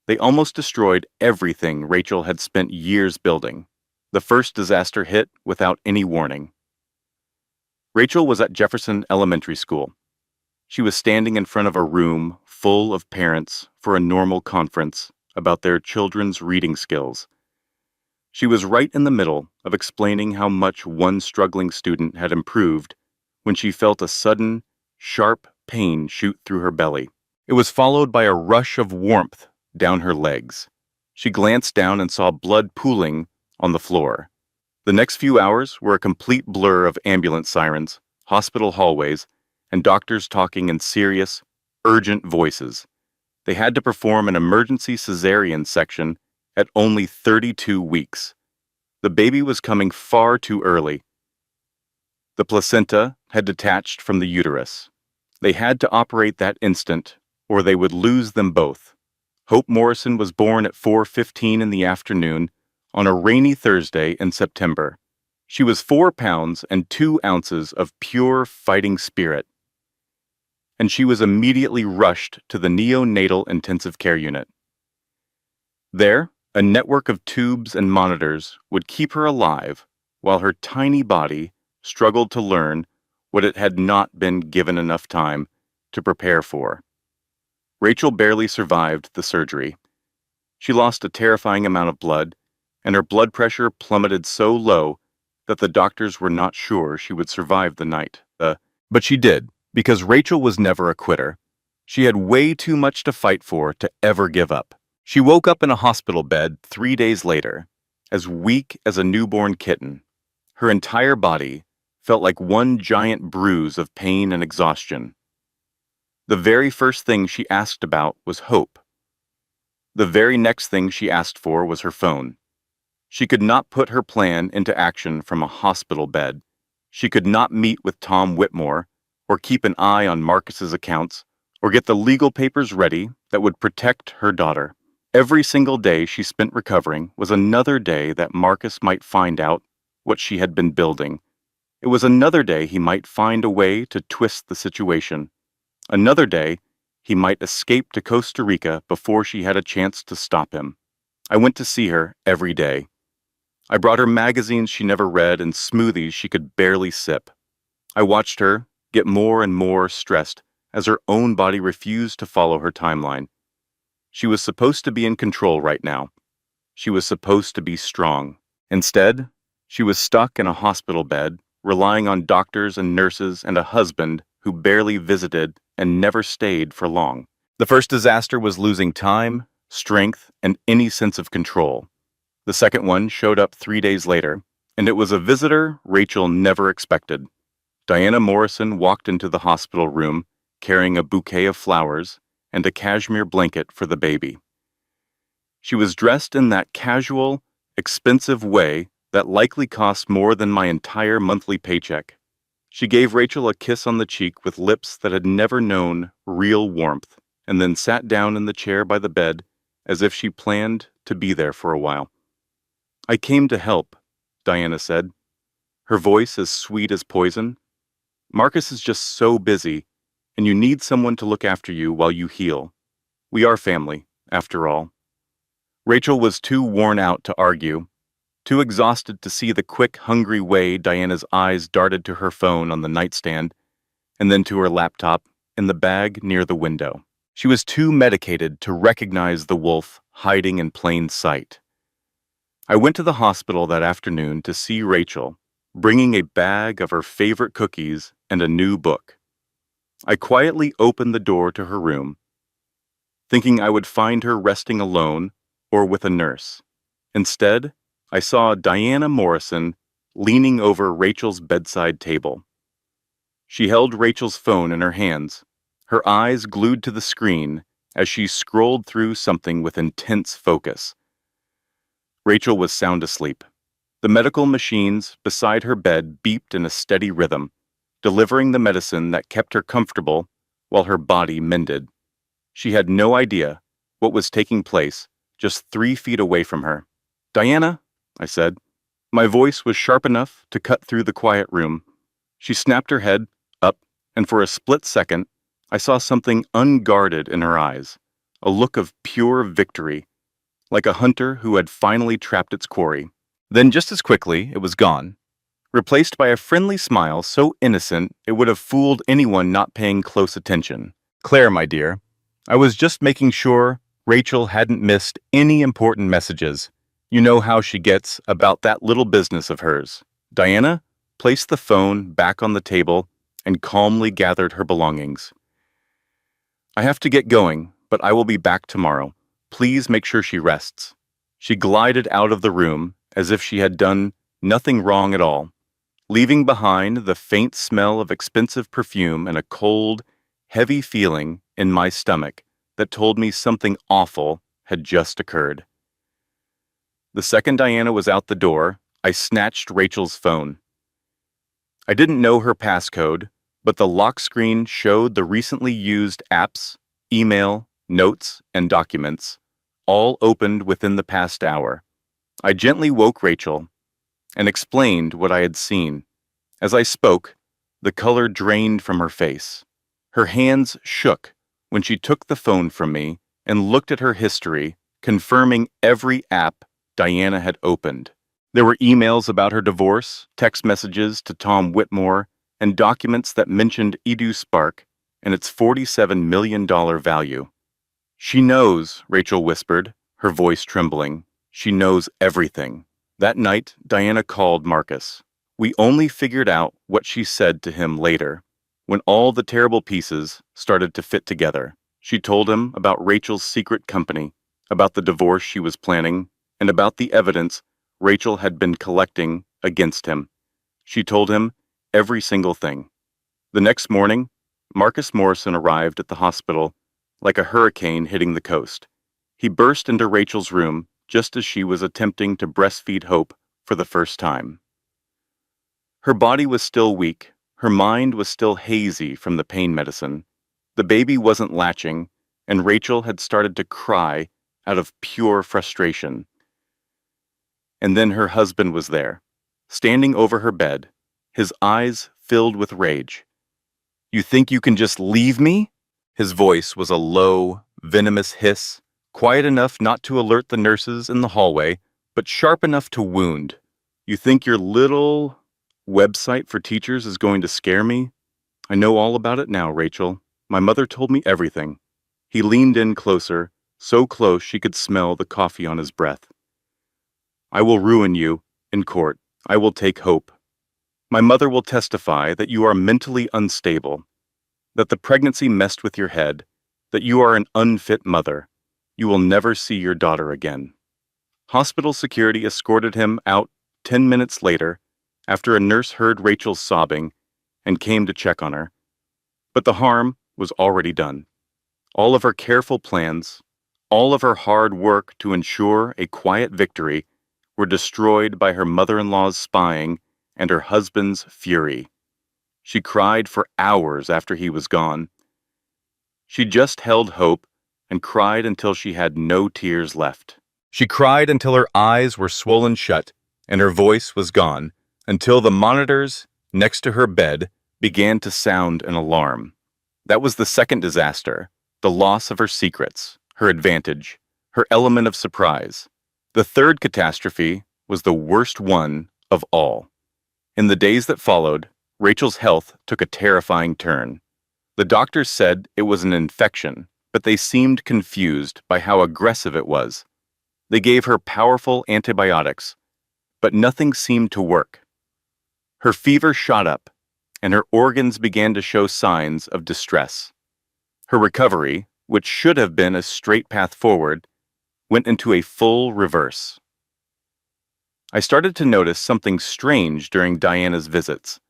they almost destroyed everything Rachel had spent years building. The first disaster hit without any warning. Rachel was at Jefferson Elementary School. She was standing in front of a room full of parents for a normal conference about their children's reading skills. She was right in the middle of explaining how much one struggling student had improved when she felt a sudden, sharp pain shoot through her belly. It was followed by a rush of warmth down her legs. She glanced down and saw blood pooling on the floor. The next few hours were a complete blur of ambulance sirens, hospital hallways, and doctors talking in serious, urgent voices. They had to perform an emergency cesarean section at only 32 weeks. The baby was coming far too early. The placenta had detached from the uterus. They had to operate that instant, or they would lose them both. Hope Morrison was born at 4:15 in the afternoon on a rainy Thursday in September. She was 4 pounds and 2 ounces of pure fighting spirit, and she was immediately rushed to the neonatal intensive care unit. There, a network of tubes and monitors would keep her alive while her tiny body struggled to learn what it had not been given enough time to prepare for. Rachel barely survived the surgery. She lost a terrifying amount of blood, and her blood pressure plummeted so low that the doctors were not sure she would survive the night. But she did, because Rachel was never a quitter. She had way too much to fight for to ever give up. She woke up in a hospital bed 3 days later, as weak as a newborn kitten. Her entire body felt like one giant bruise of pain and exhaustion. The very first thing she asked about was hope. The very next thing she asked for was her phone. She could not put her plan into action from a hospital bed. She could not meet with Tom Whitmore, or keep an eye on Marcus's accounts, or get the legal papers ready that would protect her daughter. Every single day she spent recovering was another day that Marcus might find out what she had been building. It was another day he might find a way to twist the situation. Another day he might escape to Costa Rica before she had a chance to stop him. I went to see her every day. I brought her magazines she never read and smoothies she could barely sip. I watched her get more and more stressed as her own body refused to follow her timeline. She was supposed to be in control right now. She was supposed to be strong. Instead, she was stuck in a hospital bed, relying on doctors and nurses and a husband who barely visited and never stayed for long. The first disaster was losing time, strength, and any sense of control. The second one showed up 3 days later, and it was a visitor Rachel never expected. Diana Morrison walked into the hospital room carrying a bouquet of flowers and a cashmere blanket for the baby. She was dressed in that casual, expensive way that likely cost more than my entire monthly paycheck. She gave Rachel a kiss on the cheek with lips that had never known real warmth, and then sat down in the chair by the bed as if she planned to be there for a while. "I came to help," Diana said, her voice as sweet as poison. "Marcus is just so busy, and you need someone to look after you while you heal. We are family, after all." Rachel was too worn out to argue, too exhausted to see the quick, hungry way Diana's eyes darted to her phone on the nightstand, and then to her laptop in the bag near the window. She was too medicated to recognize the wolf hiding in plain sight. I went to the hospital that afternoon to see Rachel, bringing a bag of her favorite cookies and a new book. I quietly opened the door to her room, thinking I would find her resting alone or with a nurse. Instead, I saw Diana Morrison leaning over Rachel's bedside table. She held Rachel's phone in her hands, her eyes glued to the screen as she scrolled through something with intense focus. Rachel was sound asleep. The medical machines beside her bed beeped in a steady rhythm, delivering the medicine that kept her comfortable while her body mended. She had no idea what was taking place just 3 feet away from her. "Diana," I said. My voice was sharp enough to cut through the quiet room. She snapped her head up, and for a split second, I saw something unguarded in her eyes, a look of pure victory, like a hunter who had finally trapped its quarry. Then just as quickly, it was gone, replaced by a friendly smile so innocent it would have fooled anyone not paying close attention. Claire, my dear, I was just making sure Rachel hadn't missed any important messages. You know how she gets about that little business of hers. Diana placed the phone back on the table and calmly gathered her belongings. I have to get going, but I will be back tomorrow. Please make sure she rests. She glided out of the room as if she had done nothing wrong at all, leaving behind the faint smell of expensive perfume and a cold, heavy feeling in my stomach that told me something awful had just occurred. The second Diana was out the door, I snatched Rachel's phone. I didn't know her passcode, but the lock screen showed the recently used apps, email, notes, and documents, all opened within the past hour. I gently woke Rachel and explained what I had seen. As I spoke, the color drained from her face. Her hands shook when she took the phone from me and looked at her history, confirming every app Diana had opened. There were emails about her divorce, text messages to Tom Whitmore, and documents that mentioned Edu Spark and its $47 million value. She knows, Rachel whispered, her voice trembling. She knows everything. That night, Diana called Marcus. We only figured out what she said to him later, when all the terrible pieces started to fit together. She told him about Rachel's secret company, about the divorce she was planning, and about the evidence Rachel had been collecting against him. She told him every single thing. The next morning, Marcus Morrison arrived at the hospital like a hurricane hitting the coast. He burst into Rachel's room just as she was attempting to breastfeed Hope for the first time. Her body was still weak, her mind was still hazy from the pain medicine. The baby wasn't latching, and Rachel had started to cry out of pure frustration. And then her husband was there, standing over her bed, his eyes filled with rage. "You think you can just leave me?" His voice was a low, venomous hiss, quiet enough not to alert the nurses in the hallway, but sharp enough to wound. "You think your little website for teachers is going to scare me? I know all about it now, Rachel. My mother told me everything." He leaned in closer, so close she could smell the coffee on his breath. "I will ruin you in court. I will take Hope. My mother will testify that you are mentally unstable, that the pregnancy messed with your head, that you are an unfit mother. You will never see your daughter again." Hospital security escorted him out 10 minutes later after a nurse heard Rachel sobbing and came to check on her. But the harm was already done. All of her careful plans, all of her hard work to ensure a quiet victory were destroyed by her mother-in-law's spying and her husband's fury. She cried for hours after he was gone. She just held Hope and cried until she had no tears left. She cried until her eyes were swollen shut and her voice was gone, until the monitors next to her bed began to sound an alarm. That was the second disaster, the loss of her secrets, her advantage, her element of surprise. The third catastrophe was the worst one of all. In the days that followed, Rachel's health took a terrifying turn. The doctors said it was an infection, but they seemed confused by how aggressive it was. They gave her powerful antibiotics, but nothing seemed to work. Her fever shot up, and her organs began to show signs of distress. Her recovery, which should have been a straight path forward, went into a full reverse. I started to notice something strange during Diana's visits.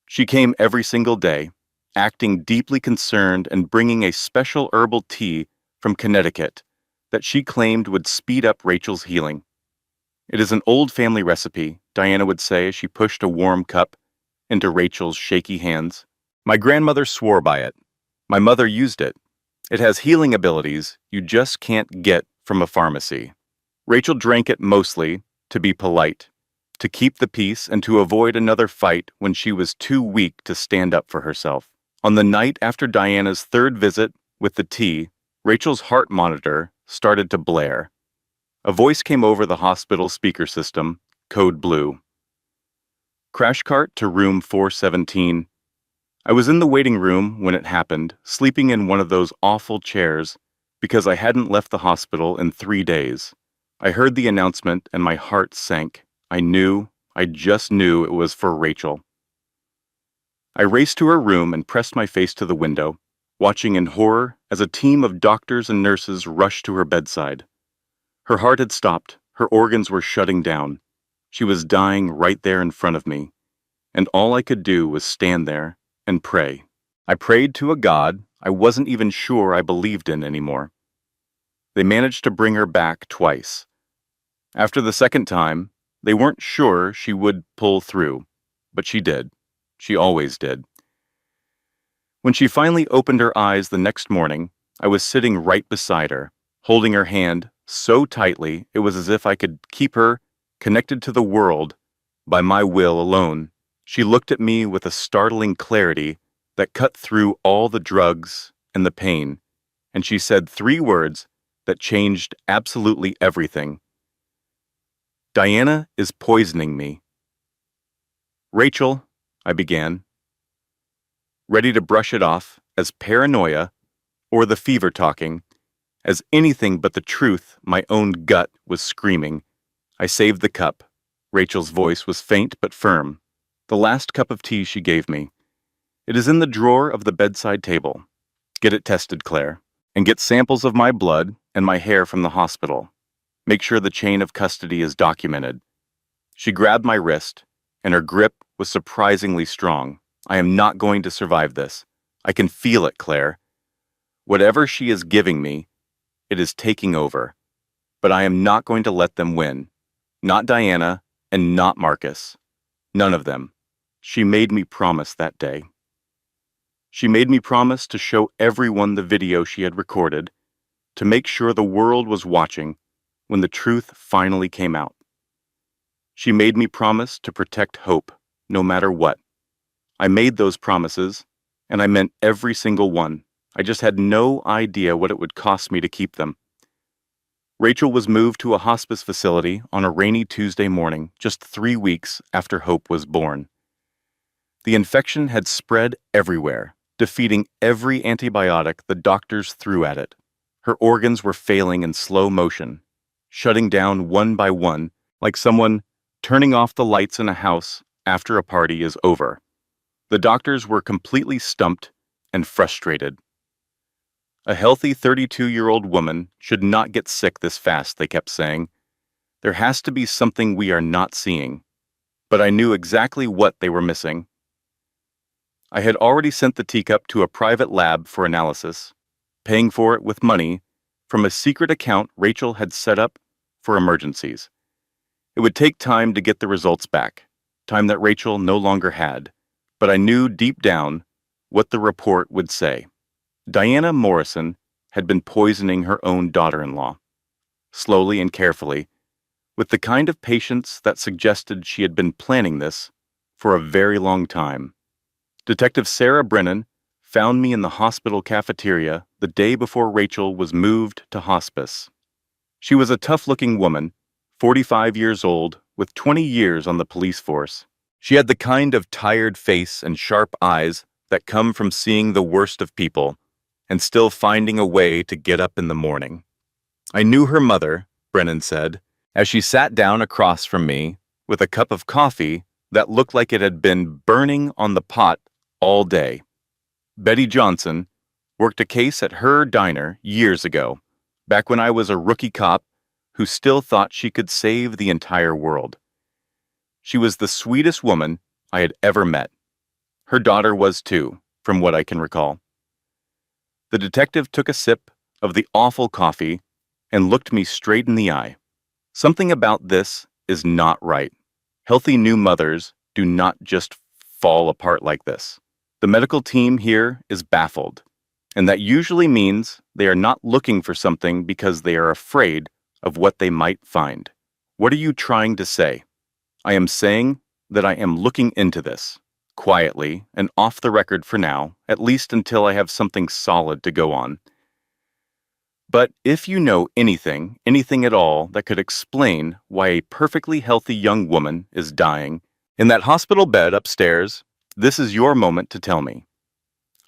She came every single day, acting deeply concerned and bringing a special herbal tea from Connecticut that she claimed would speed up Rachel's healing. "It is an old family recipe," Diana would say as she pushed a warm cup into Rachel's shaky hands. "My grandmother swore by it. My mother used it. It has healing abilities you just can't get from a pharmacy." Rachel drank it mostly to be polite, to keep the peace and to avoid another fight when she was too weak to stand up for herself. On the night after Diana's third visit with the tea, Rachel's heart monitor started to blare. A voice came over the hospital speaker system, code blue. Crash cart to room 417. I was in the waiting room when it happened, sleeping in one of those awful chairs because I hadn't left the hospital in 3 days. I heard the announcement and my heart sank. I just knew it was for Rachel. I raced to her room and pressed my face to the window, watching in horror as a team of doctors and nurses rushed to her bedside. Her heart had stopped, her organs were shutting down. She was dying right there in front of me, and all I could do was stand there and pray. I prayed to a God I wasn't even sure I believed in anymore. They managed to bring her back twice. After the second time, they weren't sure she would pull through, but she did. She always did. When she finally opened her eyes the next morning, I was sitting right beside her, holding her hand so tightly it was as if I could keep her connected to the world by my will alone. She looked at me with a startling clarity that cut through all the drugs and the pain, and she said 3 words that changed absolutely everything. Diana is poisoning me. Rachel, I began, ready to brush it off as paranoia or the fever talking, as anything but the truth my own gut was screaming. I saved the cup. Rachel's voice was faint but firm. The last cup of tea she gave me. It is in the drawer of the bedside table. Get it tested, Claire, and get samples of my blood and my hair from the hospital. Make sure the chain of custody is documented. She grabbed my wrist, and her grip was surprisingly strong. I am not going to survive this. I can feel it, Claire. Whatever she is giving me, it is taking over. But I am not going to let them win. Not Diana, and not Marcus. None of them. She made me promise that day. She made me promise to show everyone the video she had recorded, to make sure the world was watching when the truth finally came out. She made me promise to protect Hope, no matter what. I made those promises, and I meant every single one. I just had no idea what it would cost me to keep them. Rachel was moved to a hospice facility on a rainy Tuesday morning, just 3 weeks after Hope was born. The infection had spread everywhere, defeating every antibiotic the doctors threw at it. Her organs were failing in slow motion, shutting down one by one, like someone turning off the lights in a house after a party is over. The doctors were completely stumped and frustrated. A healthy 32-year-old woman should not get sick this fast, they kept saying. There has to be something we are not seeing. But I knew exactly what they were missing. I had already sent the teacup to a private lab for analysis, paying for it with money from a secret account Rachel had set up for emergencies. It would take time to get the results back, time that Rachel no longer had, but I knew deep down what the report would say. Diana Morrison had been poisoning her own daughter-in-law, slowly and carefully, with the kind of patience that suggested she had been planning this for a very long time. Detective Sarah Brennan found me in the hospital cafeteria the day before Rachel was moved to hospice. She was a tough-looking woman, 45 years old, with 20 years on the police force. She had the kind of tired face and sharp eyes that come from seeing the worst of people and still finding a way to get up in the morning. I knew her mother, Brennan said, as she sat down across from me with a cup of coffee that looked like it had been burning on the pot all day. Betty Johnson worked a case at her diner years ago, back when I was a rookie cop who still thought she could save the entire world. She was the sweetest woman I had ever met. Her daughter was too, from what I can recall. The detective took a sip of the awful coffee and looked me straight in the eye. Something about this is not right. Healthy new mothers do not just fall apart like this. The medical team here is baffled, and that usually means they are not looking for something because they are afraid of what they might find. What are you trying to say? I am saying that I am looking into this. quietly and off the record for now, at least until I have something solid to go on. But if you know anything at all that could explain why a perfectly healthy young woman is dying in that hospital bed upstairs, this is your moment to tell me.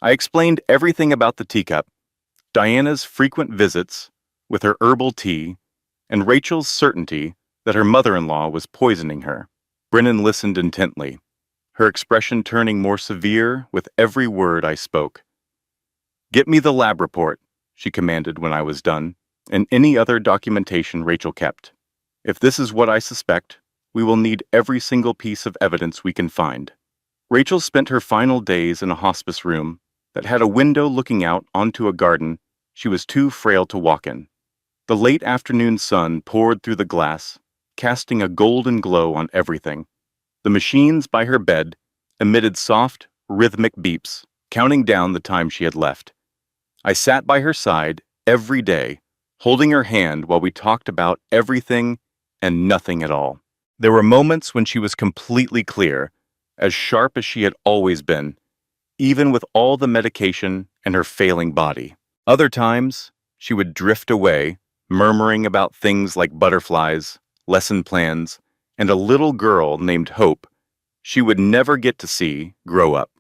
I explained everything about the teacup, Diana's frequent visits with her herbal tea, and Rachel's certainty that her mother-in-law was poisoning her. Brennan listened intently, her expression turning more severe with every word I spoke. "Get me the lab report," she commanded when I was done, "and any other documentation Rachel kept. If this is what I suspect, we will need every single piece of evidence we can find." Rachel spent her final days in a hospice room that had a window looking out onto a garden she was too frail to walk in. The late afternoon sun poured through the glass, casting a golden glow on everything. The machines by her bed emitted soft, rhythmic beeps, counting down the time she had left. I sat by her side every day, holding her hand while we talked about everything and nothing at all. There were moments when she was completely clear, as sharp as she had always been, even with all the medication and her failing body. Other times, she would drift away, murmuring about things like butterflies, lesson plans, and a little girl named Hope she would never get to see grow up.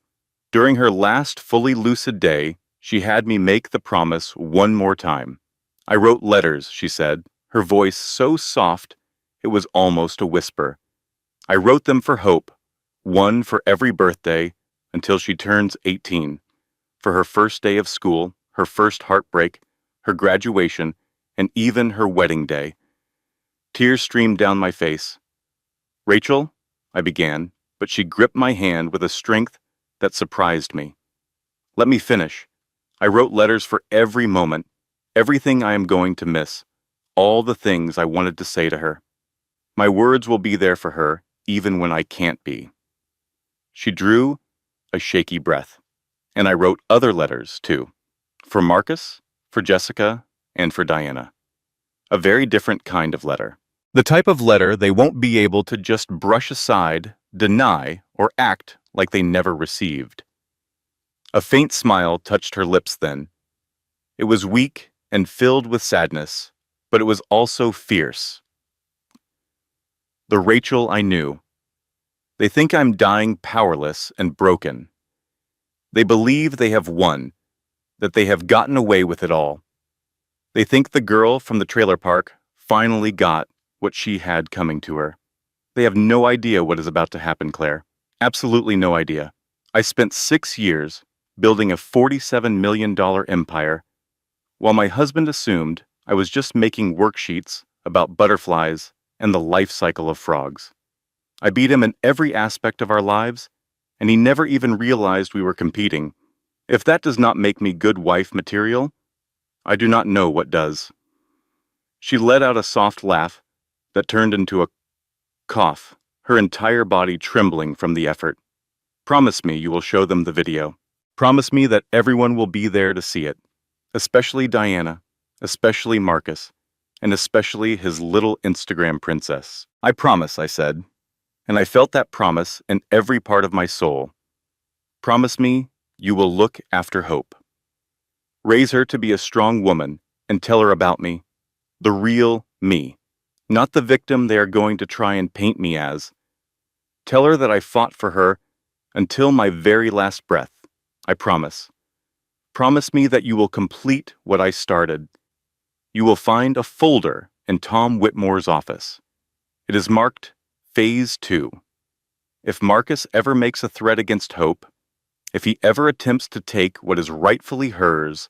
During her last fully lucid day, she had me make the promise one more time. I wrote letters, she said, her voice so soft it was almost a whisper. I wrote them for Hope, one for every birthday until she turns 18, for her first day of school, her first heartbreak, her graduation, and even her wedding day. Tears streamed down my face. "Rachel," I began, but she gripped my hand with a strength that surprised me. "Let me finish. I wrote letters for every moment, everything I am going to miss, all the things I wanted to say to her. My words will be there for her, even when I can't be." She drew a shaky breath, and I wrote other letters, too, for Marcus, for Jessica, and for Diana. A very different kind of letter. The type of letter they won't be able to just brush aside, deny, or act like they never received. A faint smile touched her lips then. It was weak and filled with sadness, but it was also fierce. The Rachel I knew. They think I'm dying powerless and broken. They believe they have won, that they have gotten away with it all. They think the girl from the trailer park finally got what she had coming to her. They have no idea what is about to happen, Claire. Absolutely no idea. I spent 6 years building a $47 million empire, while my husband assumed I was just making worksheets about butterflies and the life cycle of frogs. I beat him in every aspect of our lives, and he never even realized we were competing. If that does not make me good wife material, I do not know what does. She let out a soft laugh that turned into a cough, her entire body trembling from the effort. "Promise me you will show them the video. Promise me that everyone will be there to see it, especially Diana, especially Marcus, and especially his little Instagram princess." "I promise," I said, and I felt that promise in every part of my soul. "Promise me you will look after Hope. Raise her to be a strong woman and tell her about me, the real me, not the victim they are going to try and paint me as. Tell her that I fought for her until my very last breath. I promise. Promise me that you will complete what I started. You will find a folder in Tom Whitmore's office. It is marked Phase 2. If Marcus ever makes a threat against Hope, if he ever attempts to take what is rightfully hers,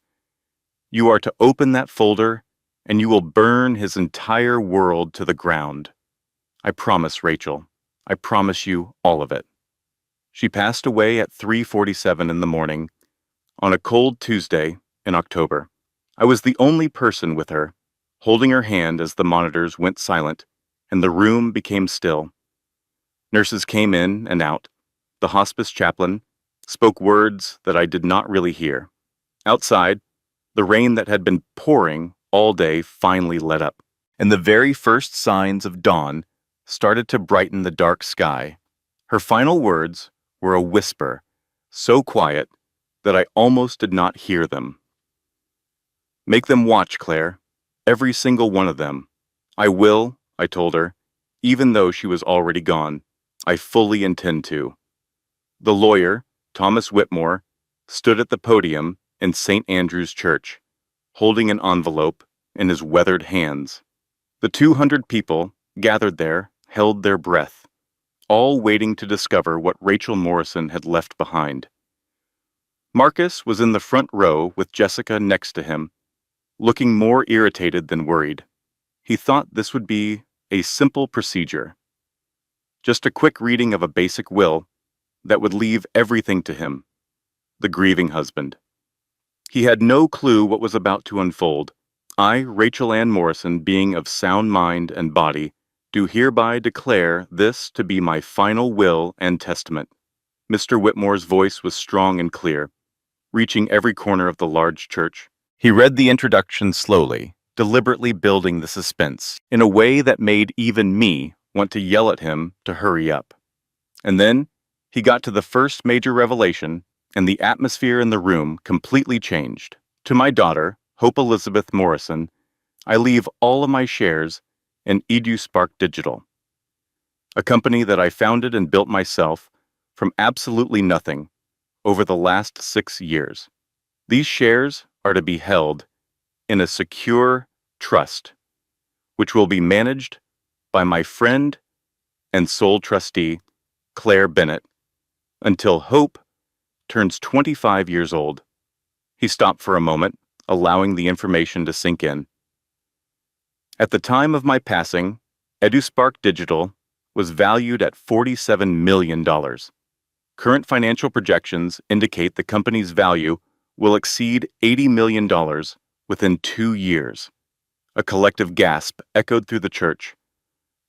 you are to open that folder and you will burn his entire world to the ground. I promise, Rachel. I promise you all of it." She passed away at 3:47 in the morning, on a cold Tuesday in October. I was the only person with her, holding her hand as the monitors went silent and the room became still. Nurses came in and out. The hospice chaplain spoke words that I did not really hear. Outside, the rain that had been pouring all day finally let up, and the very first signs of dawn started to brighten the dark sky. Her final words were a whisper, so quiet that I almost did not hear them. "Make them watch, Claire. Every single one of them." "I will," I told her, even though she was already gone. "I fully intend to." The lawyer, Thomas Whitmore, stood at the podium in St. Andrew's Church, holding an envelope in his weathered hands. The 200 people gathered there held their breath, all waiting to discover what Rachel Morrison had left behind. Marcus was in the front row with Jessica next to him, looking more irritated than worried. He thought this would be a simple procedure. Just a quick reading of a basic will that would leave everything to him, the grieving husband. He had no clue what was about to unfold. "I, Rachel Ann Morrison, being of sound mind and body, do hereby declare this to be my final will and testament." Mr. Whitmore's voice was strong and clear, reaching every corner of the large church. He read the introduction slowly, deliberately building the suspense in a way that made even me want to yell at him to hurry up. And then he got to the first major revelation, and the atmosphere in the room completely changed. "To my daughter, Hope Elizabeth Morrison, I leave all of my shares in EduSpark Digital, a company that I founded and built myself from absolutely nothing over the last 6 years. These shares are to be held in a secure trust, which will be managed by my friend and sole trustee, Claire Bennett, until Hope turns 25 years old." He stopped for a moment, allowing the information to sink in. "At the time of my passing, EduSpark Digital was valued at $47 million. Current financial projections indicate the company's value will exceed $80 million within 2 years." A collective gasp echoed through the church.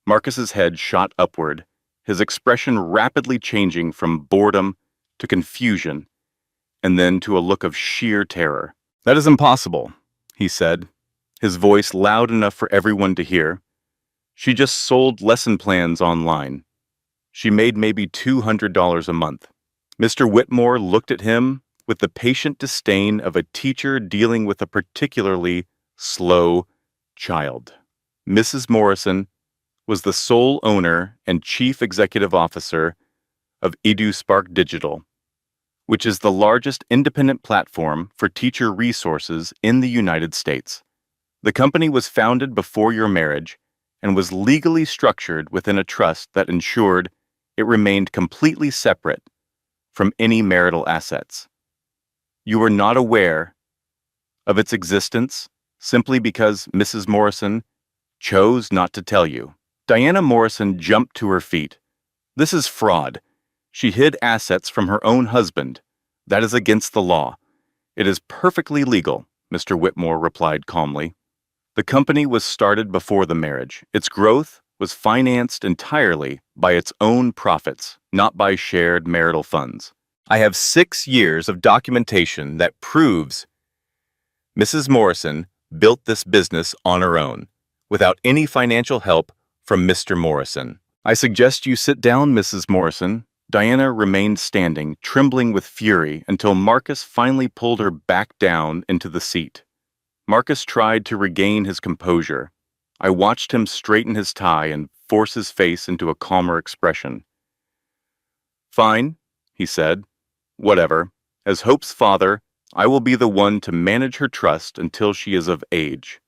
Marcus's head shot upward, his expression rapidly changing from boredom to confusion, and then to a look of sheer terror. "That is impossible," he said, his voice loud enough for everyone to hear. "She just sold lesson plans online. She made maybe $200 a month." Mr. Whitmore looked at him with the patient disdain of a teacher dealing with a particularly slow child. Mrs. Morrison was the sole owner and chief executive officer of EduSpark Digital, which is the largest independent platform for teacher resources in the United States. The company was founded before your marriage and was legally structured within a trust that ensured it remained completely separate from any marital assets. You were not aware of its existence simply because Mrs. Morrison chose not to tell you. Diana Morrison jumped to her feet. "This is fraud. She hid assets from her own husband. That is against the law." "It is perfectly legal," Mr. Whitmore replied calmly. "The company was started before the marriage. Its growth was financed entirely by its own profits, not by shared marital funds. I have 6 years of documentation that proves Mrs. Morrison built this business on her own, without any financial help from Mr. Morrison." "I suggest you sit down, Mrs. Morrison." Diana remained standing, trembling with fury, until Marcus finally pulled her back down into the seat. Marcus tried to regain his composure. I watched him straighten his tie and force his face into a calmer expression. "Fine," he said. "Whatever. As Hope's father, I will be the one to manage her trust until she is of age.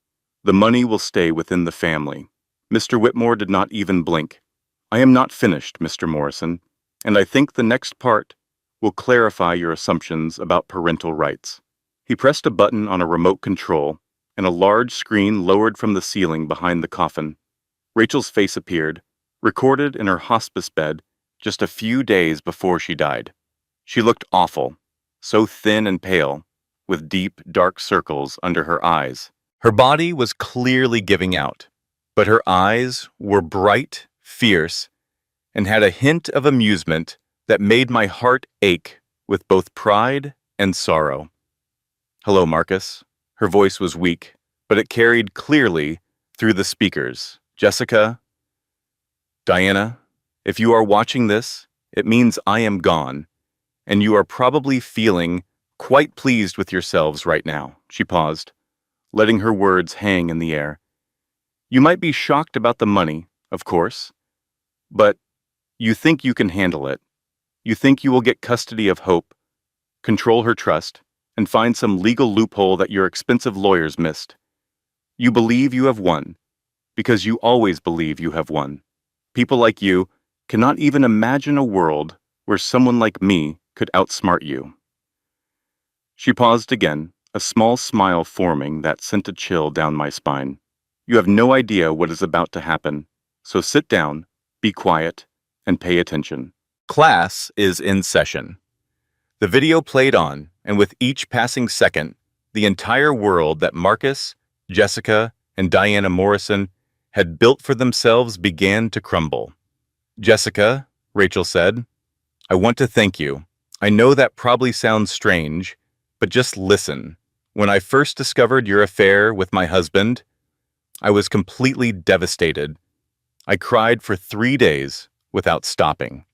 The money will stay within the family." Mr. Whitmore did not even blink. "I am not finished, Mr. Morrison, and I think the next part will clarify your assumptions about parental rights." He pressed a button on a remote control, and a large screen lowered from the ceiling behind the coffin. Rachel's face appeared, recorded in her hospice bed just a few days before she died. She looked awful, so thin and pale, with deep, dark circles under her eyes. Her body was clearly giving out, but her eyes were bright, fierce, and had a hint of amusement that made my heart ache with both pride and sorrow. "Hello, Marcus." Her voice was weak, but it carried clearly through the speakers. "Jessica, Diana, if you are watching this It means I am gone, and you are probably feeling quite pleased with yourselves right now." She paused, letting her words hang in the air. "You might be shocked about the money, of course, but you think you can handle it. You think you will get custody of Hope, control her trust, and find some legal loophole that your expensive lawyers missed. You believe you have won, because you always believe you have won. People like you cannot even imagine a world where someone like me could outsmart you." She paused again, a small smile forming that sent a chill down my spine. "You have no idea what is about to happen, so sit down, be quiet, and pay attention." Class is in session. The video played on, and with each passing second, the entire world that Marcus, Jessica, and Diana Morrison had built for themselves began to crumble. "Jessica," Rachel said, "I want to thank you. I know that probably sounds strange, but just listen. When I first discovered your affair with my husband, I was completely devastated. I cried for 3 days without stopping.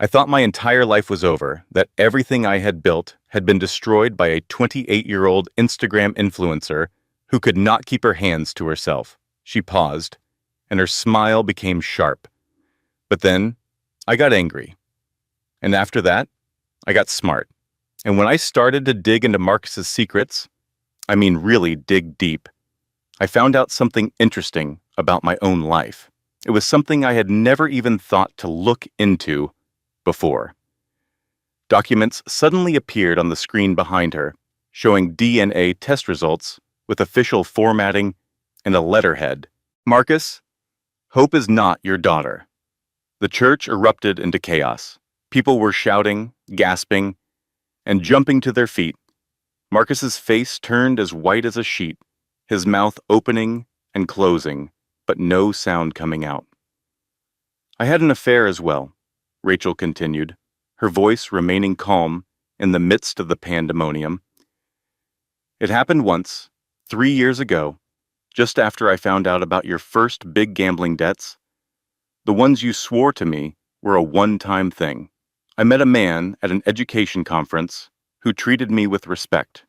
I thought my entire life was over, that everything I had built had been destroyed by a 28-year-old Instagram influencer who could not keep her hands to herself." She paused, and her smile became sharp. "But then, I got angry. And after that, I got smart. And when I started to dig into Marcus's secrets, I mean really dig deep, I found out something interesting about my own life. It was something I had never even thought to look into before." Documents suddenly appeared on the screen behind her, showing DNA test results with official formatting and a letterhead. "Marcus, Hope is not your daughter." The church erupted into chaos. People were shouting, gasping, and jumping to their feet. Marcus's face turned as white as a sheet, his mouth opening and closing, but no sound coming out. "I had an affair as well," Rachel continued, her voice remaining calm in the midst of the pandemonium. "It happened once, 3 years ago, just after I found out about your first big gambling debts. The ones you swore to me were a one-time thing. I met a man at an education conference who treated me with respect.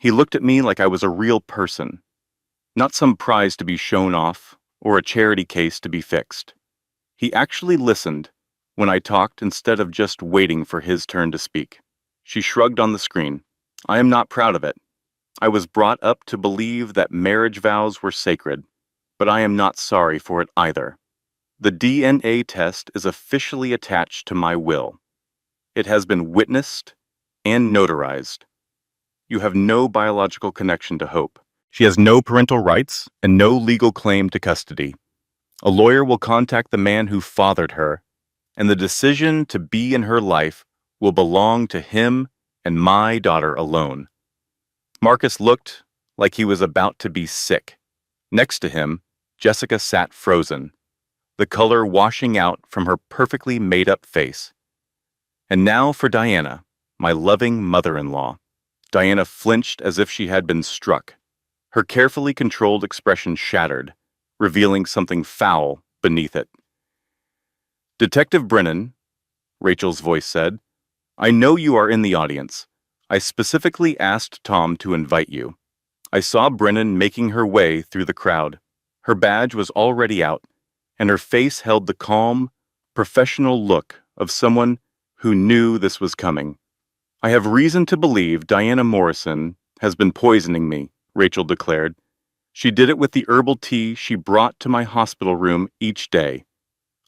He looked at me like I was a real person, not some prize to be shown off or a charity case to be fixed. He actually listened when I talked instead of just waiting for his turn to speak." She shrugged on the screen. "I am not proud of it. I was brought up to believe that marriage vows were sacred, but I am not sorry for it either. The DNA test is officially attached to my will. It has been witnessed and notarized. You have no biological connection to Hope. She has no parental rights and no legal claim to custody. A lawyer will contact the man who fathered her, and the decision to be in her life will belong to him and my daughter alone." Marcus looked like he was about to be sick. Next to him, Jessica sat frozen, the color washing out from her perfectly made-up face. "And now for Diana, my loving mother-in-law." Diana flinched as if she had been struck. Her carefully controlled expression shattered, revealing something foul beneath it. "Detective Brennan," Rachel's voice said, "I know you are in the audience. I specifically asked Tom to invite you." I saw Brennan making her way through the crowd. Her badge was already out, and her face held the calm, professional look of someone who knew this was coming. "I have reason to believe Diana Morrison has been poisoning me," Rachel declared. "She did it with the herbal tea she brought to my hospital room each day.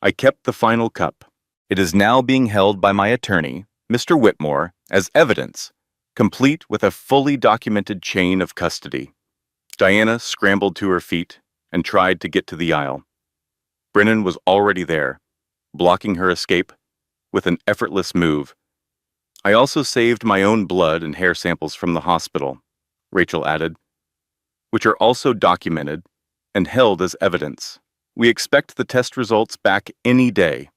I kept the final cup. It is now being held by my attorney, Mr. Whitmore, as evidence, complete with a fully documented chain of custody." Diana scrambled to her feet and tried to get to the aisle. Brennan was already there, blocking her escape with an effortless move. "I also saved my own blood and hair samples from the hospital," Rachel added, "which are also documented and held as evidence. We expect the test results back any day.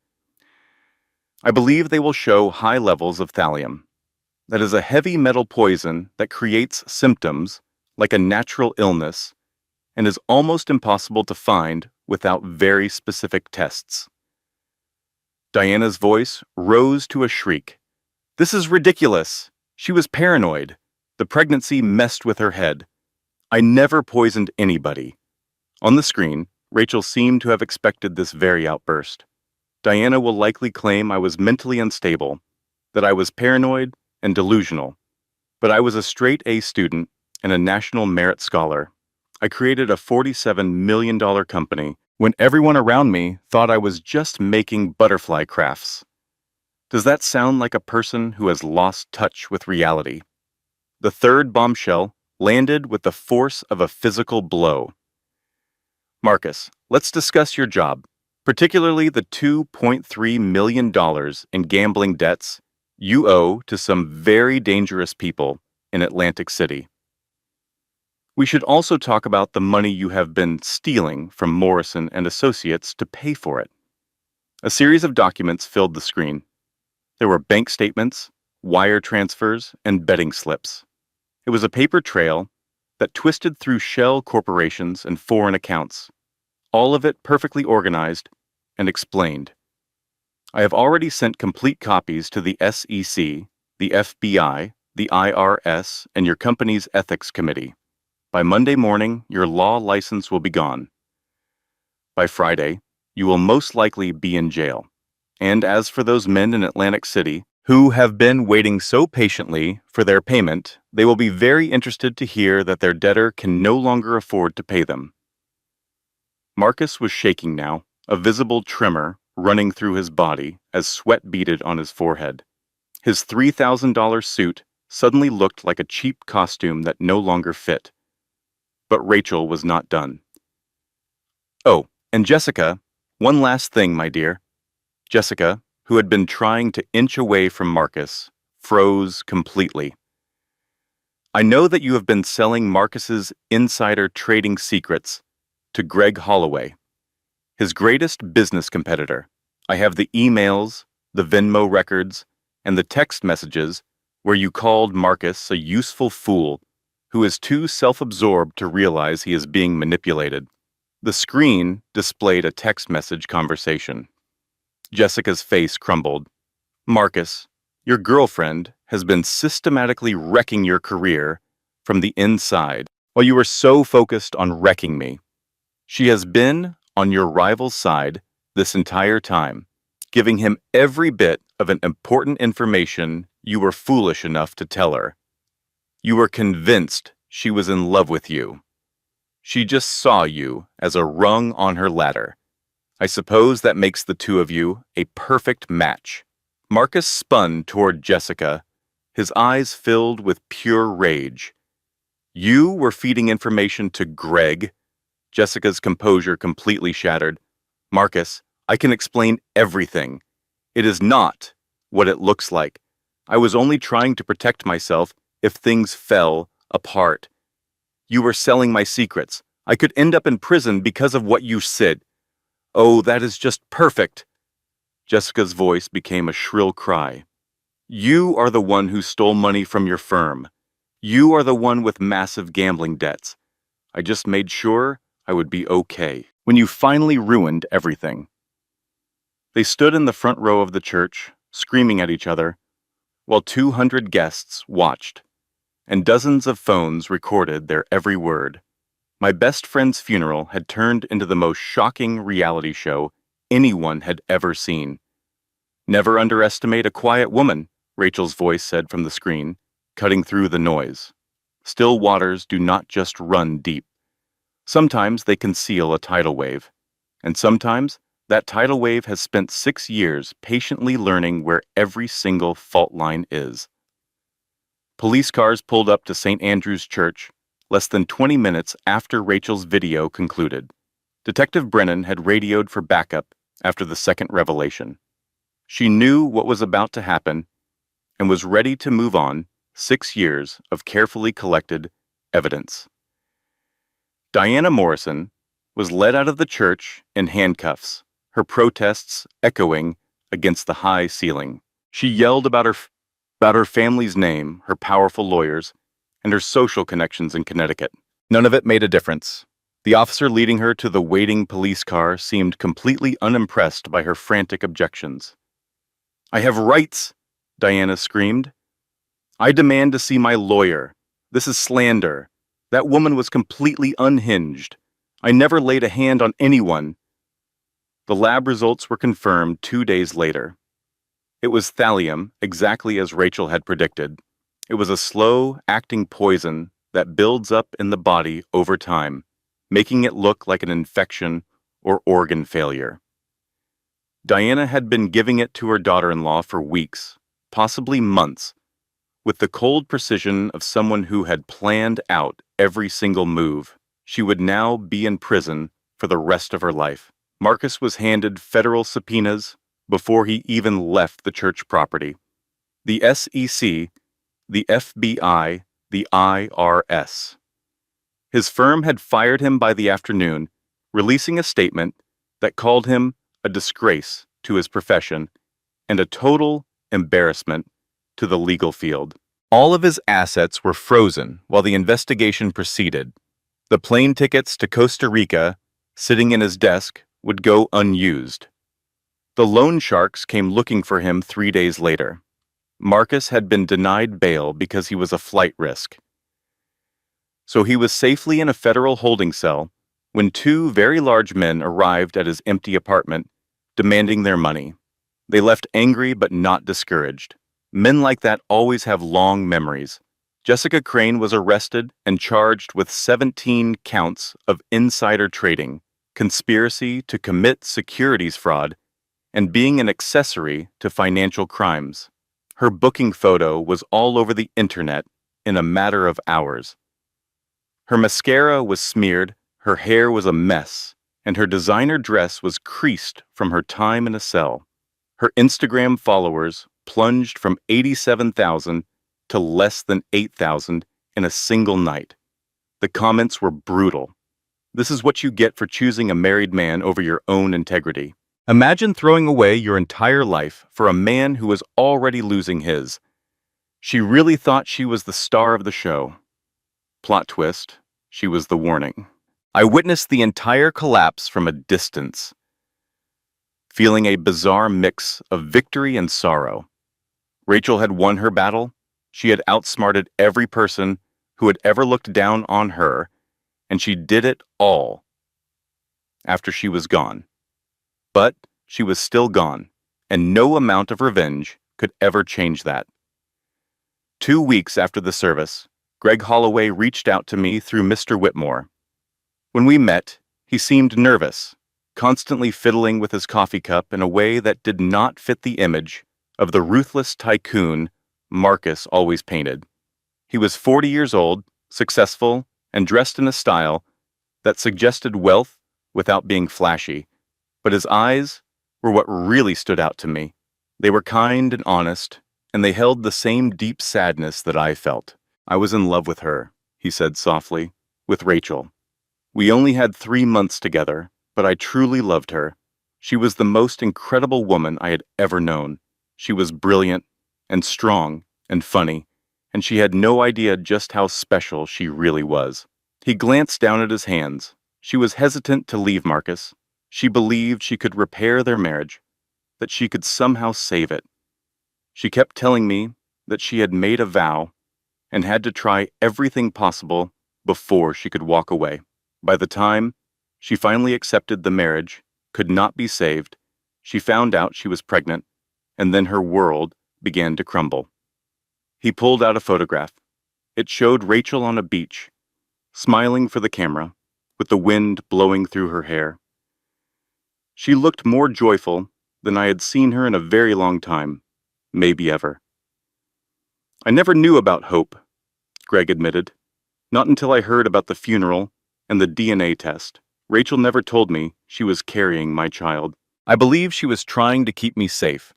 I believe they will show high levels of thallium. That is a heavy metal poison that creates symptoms like a natural illness and is almost impossible to find without very specific tests." Diana's voice rose to a shriek. This is ridiculous. She was paranoid. The pregnancy messed with her head. I never poisoned anybody. On the screen, Rachel seemed to have expected this very outburst. Diana will likely claim I was mentally unstable, that I was paranoid and delusional. But I was a straight A student and a National Merit Scholar. I created a $47 million company when everyone around me thought I was just making butterfly crafts. Does that sound like a person who has lost touch with reality? The third bombshell landed with the force of a physical blow. Marcus, let's discuss your job, particularly the $2.3 million in gambling debts you owe to some very dangerous people in Atlantic City. We should also talk about the money you have been stealing from Morrison and Associates to pay for it. A series of documents filled the screen. There were bank statements, wire transfers, and betting slips. It was a paper trail that twisted through shell corporations and foreign accounts, all of it perfectly organized and explained. I have already sent complete copies to the SEC, the FBI, the IRS, and your company's ethics committee. By Monday morning, your law license will be gone. By Friday, you will most likely be in jail. And as for those men in Atlantic City who have been waiting so patiently for their payment, they will be very interested to hear that their debtor can no longer afford to pay them. Marcus was shaking now, a visible tremor running through his body as sweat beaded on his forehead. His $3,000 suit suddenly looked like a cheap costume that no longer fit. But Rachel was not done. Oh, and Jessica, one last thing, my dear. Jessica, who had been trying to inch away from Marcus, froze completely. I know that you have been selling Marcus's insider trading secrets to Greg Holloway, his greatest business competitor. I have the emails, the Venmo records, and the text messages where you called Marcus a useful fool who is too self-absorbed to realize he is being manipulated. The screen displayed a text message conversation. Jessica's face crumbled. Marcus, your girlfriend has been systematically wrecking your career from the inside while you were so focused on wrecking me. She has been on your rival's side this entire time, giving him every bit of an important information you were foolish enough to tell her. You were convinced she was in love with you. She just saw you as a rung on her ladder. I suppose that makes the two of you a perfect match. Marcus spun toward Jessica, his eyes filled with pure rage. You were feeding information to Greg. Jessica's composure completely shattered. Marcus, I can explain everything. It is not what it looks like. I was only trying to protect myself if things fell apart. You were selling my secrets. I could end up in prison because of what you said. Oh, that is just perfect. Jessica's voice became a shrill cry. You are the one who stole money from your firm. You are the one with massive gambling debts. I just made sure I would be okay when you finally ruined everything. They stood in the front row of the church, screaming at each other, while 200 guests watched, and dozens of phones recorded their every word. My best friend's funeral had turned into the most shocking reality show anyone had ever seen. Never underestimate a quiet woman, Rachel's voice said from the screen, cutting through the noise. Still waters do not just run deep. Sometimes they conceal a tidal wave, and sometimes that tidal wave has spent 6 years patiently learning where every single fault line is. Police cars pulled up to St. Andrew's Church less than 20 minutes after Rachel's video concluded. Detective Brennan had radioed for backup after the second revelation. She knew what was about to happen and was ready to move on 6 years of carefully collected evidence. Diana Morrison was led out of the church in handcuffs, her protests echoing against the high ceiling. She yelled about her family's name, her powerful lawyers, and her social connections in Connecticut. None of it made a difference. The officer leading her to the waiting police car seemed completely unimpressed by her frantic objections. "I have rights," Diana screamed. "I demand to see my lawyer. This is slander. That woman was completely unhinged. I never laid a hand on anyone." The lab results were confirmed 2 days later. It was thallium, exactly as Rachel had predicted. It was a slow-acting poison that builds up in the body over time, making it look like an infection or organ failure. Diana had been giving it to her daughter-in-law for weeks, possibly months, with the cold precision of someone who had planned out every single move. She would now be in prison for the rest of her life. Marcus was handed federal subpoenas before he even left the church property. The SEC, the FBI, the IRS. His firm had fired him by the afternoon, releasing a statement that called him a disgrace to his profession and a total embarrassment to the legal field. All of his assets were frozen while the investigation proceeded. The plane tickets to Costa Rica, sitting in his desk, would go unused. The loan sharks came looking for him 3 days later. Marcus had been denied bail because he was a flight risk. So he was safely in a federal holding cell when two very large men arrived at his empty apartment, demanding their money. They left angry but not discouraged. Men like that always have long memories. Jessica Crane was arrested and charged with 17 counts of insider trading, conspiracy to commit securities fraud, and being an accessory to financial crimes. Her booking photo was all over the internet in a matter of hours. Her mascara was smeared, her hair was a mess, and her designer dress was creased from her time in a cell. Her Instagram followers plunged from 87,000 to less than 8,000 in a single night. The comments were brutal. This is what you get for choosing a married man over your own integrity. Imagine throwing away your entire life for a man who was already losing his. She really thought she was the star of the show. Plot twist, she was the warning. I witnessed the entire collapse from a distance, feeling a bizarre mix of victory and sorrow. Rachel had won her battle. She had outsmarted every person who had ever looked down on her, and she did it all after she was gone. But she was still gone, and no amount of revenge could ever change that. 2 weeks after the service, Greg Holloway reached out to me through Mr. Whitmore. When we met, he seemed nervous, constantly fiddling with his coffee cup in a way that did not fit the image of the ruthless tycoon Marcus always painted. He was 40 years old, successful, and dressed in a style that suggested wealth without being flashy, but his eyes were what really stood out to me. They were kind and honest, and they held the same deep sadness that I felt. "I was in love with her," he said softly, "with Rachel. We only had 3 months together, but I truly loved her. She was the most incredible woman I had ever known. She was brilliant and strong and funny, and she had no idea just how special she really was." He glanced down at his hands. She was hesitant to leave Marcus. She believed she could repair their marriage, that she could somehow save it. She kept telling me that she had made a vow and had to try everything possible before she could walk away. By the time she finally accepted the marriage could not be saved, she found out she was pregnant, and then her world began to crumble. He pulled out a photograph. It showed Rachel on a beach, smiling for the camera, with the wind blowing through her hair. She looked more joyful than I had seen her in a very long time, maybe ever. "I never knew about hope," Greg admitted. "Not until I heard about the funeral and the DNA test. Rachel never told me she was carrying my child. I believe she was trying to keep me safe,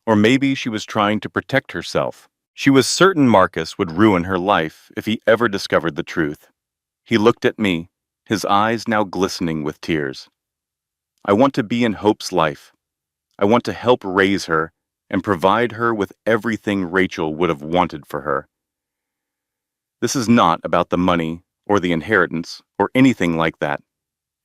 or maybe she was trying to protect herself. She was certain Marcus would ruin her life if he ever discovered the truth." He looked at me, his eyes now glistening with tears. "I want to be in Hope's life. I want to help raise her and provide her with everything Rachel would have wanted for her. This is not about the money or the inheritance or anything like that.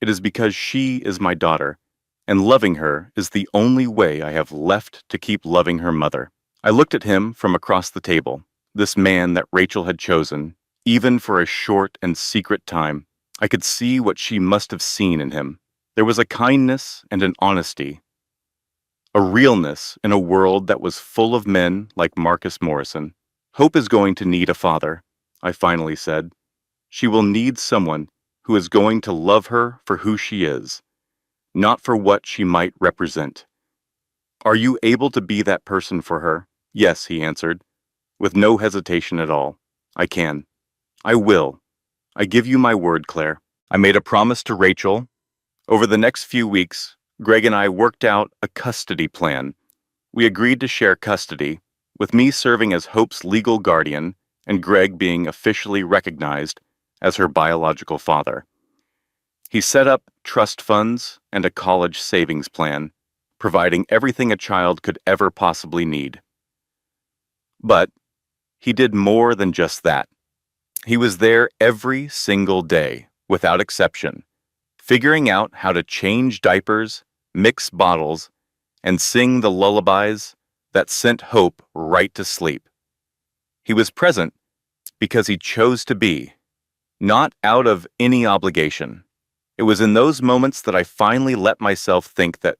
It is because she is my daughter, and loving her is the only way I have left to keep loving her mother. I looked at him from across the table, this man that Rachel had chosen, even for a short and secret time. I could see what she must have seen in him. There was a kindness and an honesty, a realness in a world that was full of men like Marcus Morrison. Hope is going to need a father, I finally said. She will need someone who is going to love her for who she is, not for what she might represent. Are you able to be that person for her? Yes, he answered, with no hesitation at all. I can. I will. I give you my word, Claire. I made a promise to Rachel. Over the next few weeks, Greg and I worked out a custody plan. We agreed to share custody, with me serving as Hope's legal guardian and Greg being officially recognized as her biological father. He set up trust funds and a college savings plan, providing everything a child could ever possibly need. But he did more than just that. He was there every single day, without exception, figuring out how to change diapers, mix bottles, and sing the lullabies that sent Hope right to sleep. He was present because he chose to be, not out of any obligation. It was in those moments that I finally let myself think that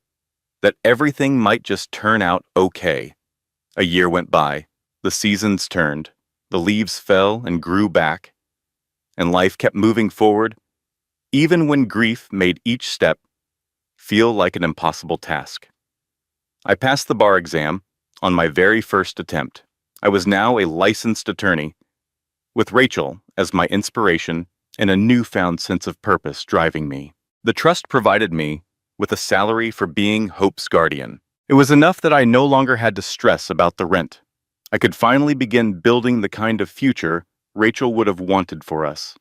everything might just turn out okay. A year went by, the seasons turned, the leaves fell and grew back, and life kept moving forward, even when grief made each step feel like an impossible task. I passed the bar exam on my very first attempt. I was now a licensed attorney, with Rachel as my inspiration and a newfound sense of purpose driving me. The trust provided me with a salary for being Hope's guardian. It was enough that I no longer had to stress about the rent. I could finally begin building the kind of future Rachel would have wanted for us.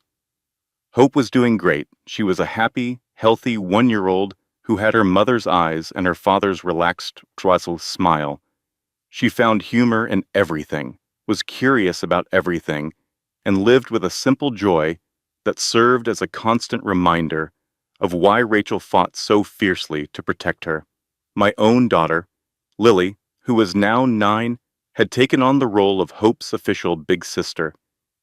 Hope was doing great. She was a happy, healthy 1-year-old who had her mother's eyes and her father's relaxed, joyful smile. She found humor in everything, was curious about everything, and lived with a simple joy that served as a constant reminder of why Rachel fought so fiercely to protect her. My own daughter, Lily, who was now 9, had taken on the role of Hope's official big sister.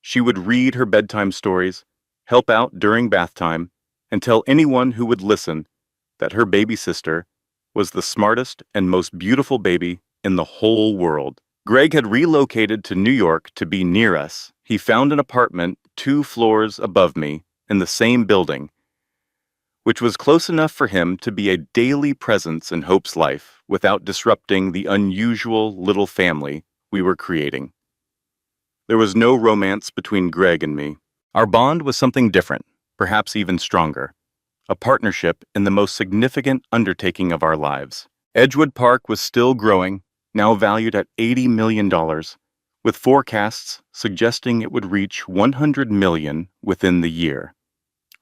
She would read her bedtime stories, help out during bath time, and tell anyone who would listen that her baby sister was the smartest and most beautiful baby in the whole world. Greg had relocated to New York to be near us. He found an apartment 2 floors above me in the same building, which was close enough for him to be a daily presence in Hope's life without disrupting the unusual little family we were creating. There was no romance between Greg and me. Our bond was something different, perhaps even stronger, a partnership in the most significant undertaking of our lives. Edgewood Park was still growing, now valued at $80 million, with forecasts suggesting it would reach $100 million within the year.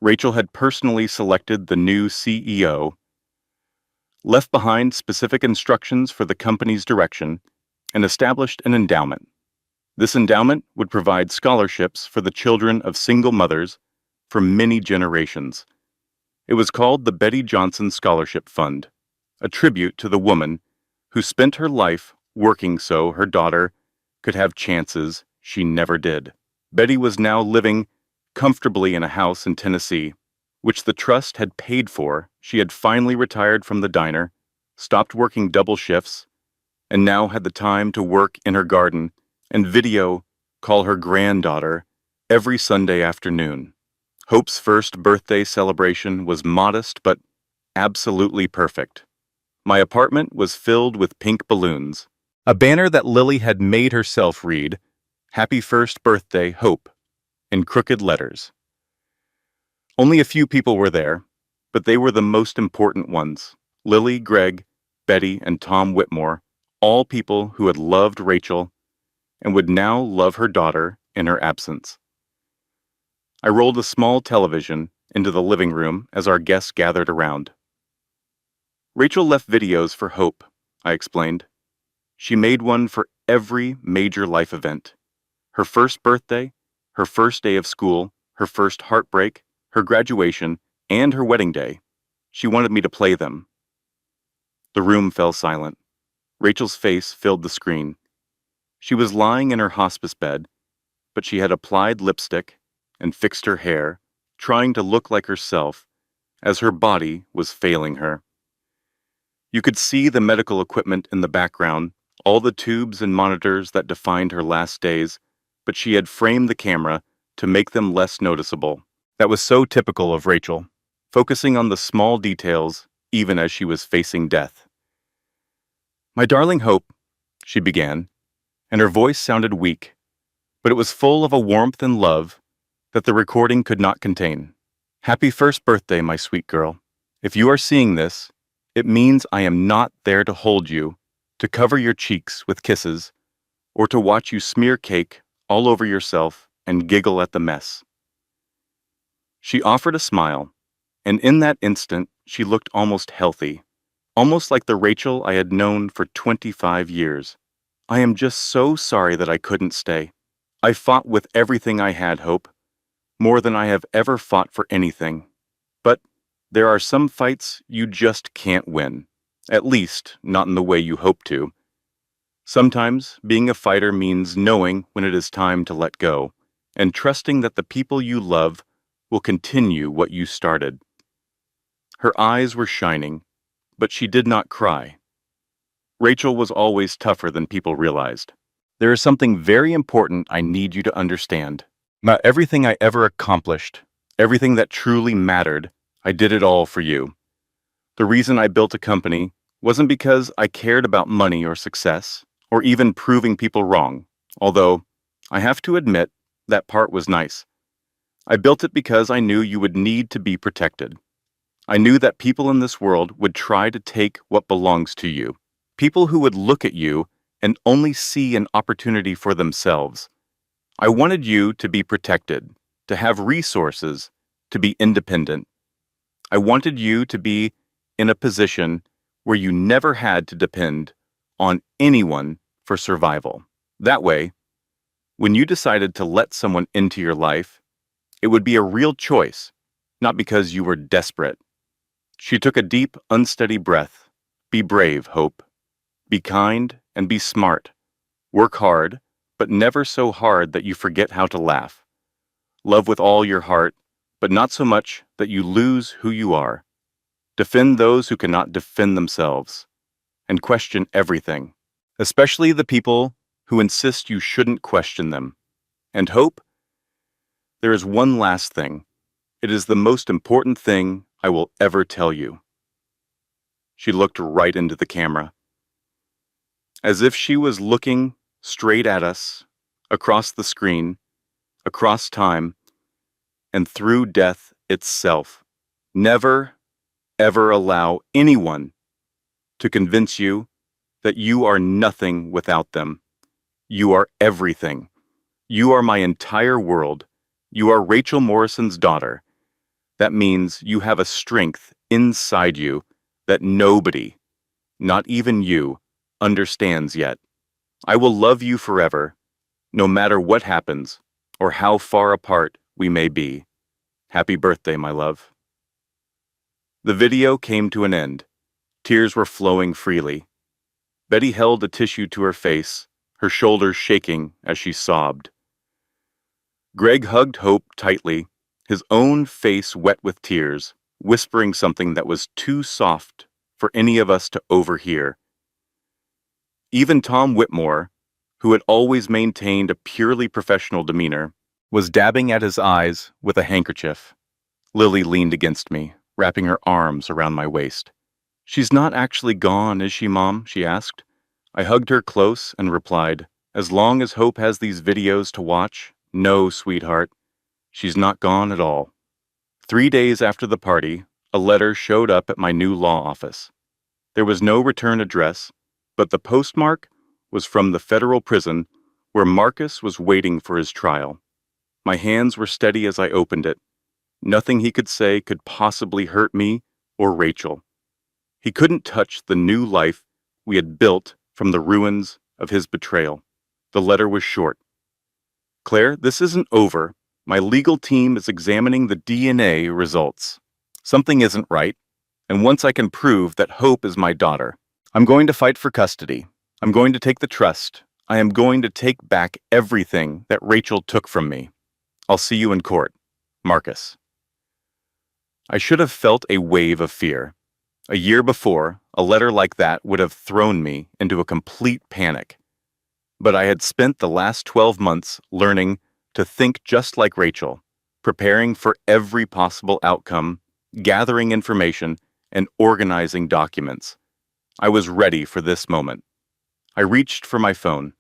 Rachel had personally selected the new CEO, left behind specific instructions for the company's direction, and established an endowment. This endowment would provide scholarships for the children of single mothers for many generations. It was called the Betty Johnson Scholarship Fund, a tribute to the woman who spent her life working so her daughter could have chances she never did. Betty was now living comfortably in a house in Tennessee, which the trust had paid for. She had finally retired from the diner, stopped working double shifts, and now had the time to work in her garden and video call her granddaughter every Sunday afternoon. Hope's first birthday celebration was modest but absolutely perfect. My apartment was filled with pink balloons, a banner that Lily had made herself read, "Happy First Birthday, Hope," in crooked letters. Only a few people were there, but they were the most important ones. Lily, Greg, Betty, and Tom Whitmore, all people who had loved Rachel and would now love her daughter in her absence. I rolled a small television into the living room as our guests gathered around. Rachel left videos for Hope, I explained. She made one for every major life event. Her first birthday, her first day of school, her first heartbreak, her graduation, and her wedding day. She wanted me to play them. The room fell silent. Rachel's face filled the screen. She was lying in her hospice bed, but she had applied lipstick and fixed her hair, trying to look like herself as her body was failing her. You could see the medical equipment in the background, all the tubes and monitors that defined her last days, but she had framed the camera to make them less noticeable. That was so typical of Rachel, focusing on the small details even as she was facing death. "My darling Hope," she began, and her voice sounded weak, but it was full of a warmth and love that the recording could not contain. "Happy first birthday, my sweet girl. If you are seeing this, it means I am not there to hold you, to cover your cheeks with kisses, or to watch you smear cake all over yourself and giggle at the mess." She offered a smile, and in that instant she looked almost healthy, almost like the Rachel I had known for 25 years. "I am just so sorry that I couldn't stay. I fought with everything I had, Hope, more than I have ever fought for anything. But there are some fights you just can't win, at least not in the way you hope to. Sometimes being a fighter means knowing when it is time to let go, and trusting that the people you love will continue what you started." Her eyes were shining, but she did not cry. Rachel was always tougher than people realized. "There is something very important I need you to understand. Not everything I ever accomplished, everything that truly mattered, I did it all for you. The reason I built a company wasn't because I cared about money or success, or even proving people wrong, although I have to admit that part was nice. I built it because I knew you would need to be protected. I knew that people in this world would try to take what belongs to you, people who would look at you and only see an opportunity for themselves. I wanted you to be protected, to have resources, to be independent. I wanted you to be in a position where you never had to depend on anyone for survival. That way, when you decided to let someone into your life, it would be a real choice, not because you were desperate." She took a deep, unsteady breath. "Be brave, Hope. Be kind and be smart. Work hard, but never so hard that you forget how to laugh. Love with all your heart, but not so much that you lose who you are. Defend those who cannot defend themselves. And question everything, especially the people who insist you shouldn't question them. And Hope, there is one last thing. It is the most important thing I will ever tell you." She looked right into the camera, as if she was looking straight at us, across the screen, across time, and through death itself. Never, ever allow anyone to convince you that you are nothing without them. You are everything. You are my entire world. You are Rachel Morrison's daughter. That means you have a strength inside you that nobody, not even you, understands yet. I will love you forever, no matter what happens or how far apart we may be. Happy birthday, my love." The video came to an end. Tears were flowing freely. Betty held a tissue to her face, her shoulders shaking as she sobbed. Greg hugged Hope tightly, his own face wet with tears, whispering something that was too soft for any of us to overhear. Even Tom Whitmore, who had always maintained a purely professional demeanor, was dabbing at his eyes with a handkerchief. Lily leaned against me, wrapping her arms around my waist. "She's not actually gone, is she, Mom?" she asked. I hugged her close and replied, "As long as Hope has these videos to watch, no, sweetheart, she's not gone at all." 3 days after the party, a letter showed up at my new law office. There was no return address, but the postmark was from the federal prison where Marcus was waiting for his trial. My hands were steady as I opened it. Nothing he could say could possibly hurt me or Rachel. He couldn't touch the new life we had built from the ruins of his betrayal. The letter was short. "Claire, this isn't over. My legal team is examining the DNA results. Something isn't right, and once I can prove that Hope is my daughter, I'm going to fight for custody. I'm going to take the trust. I am going to take back everything that Rachel took from me. I'll see you in court. Marcus. I should have felt a wave of fear. A year before, a letter like that would have thrown me into a complete panic. But I had spent the last 12 months learning to think just like Rachel, preparing for every possible outcome, gathering information, and organizing documents. I was ready for this moment. I reached for my phone.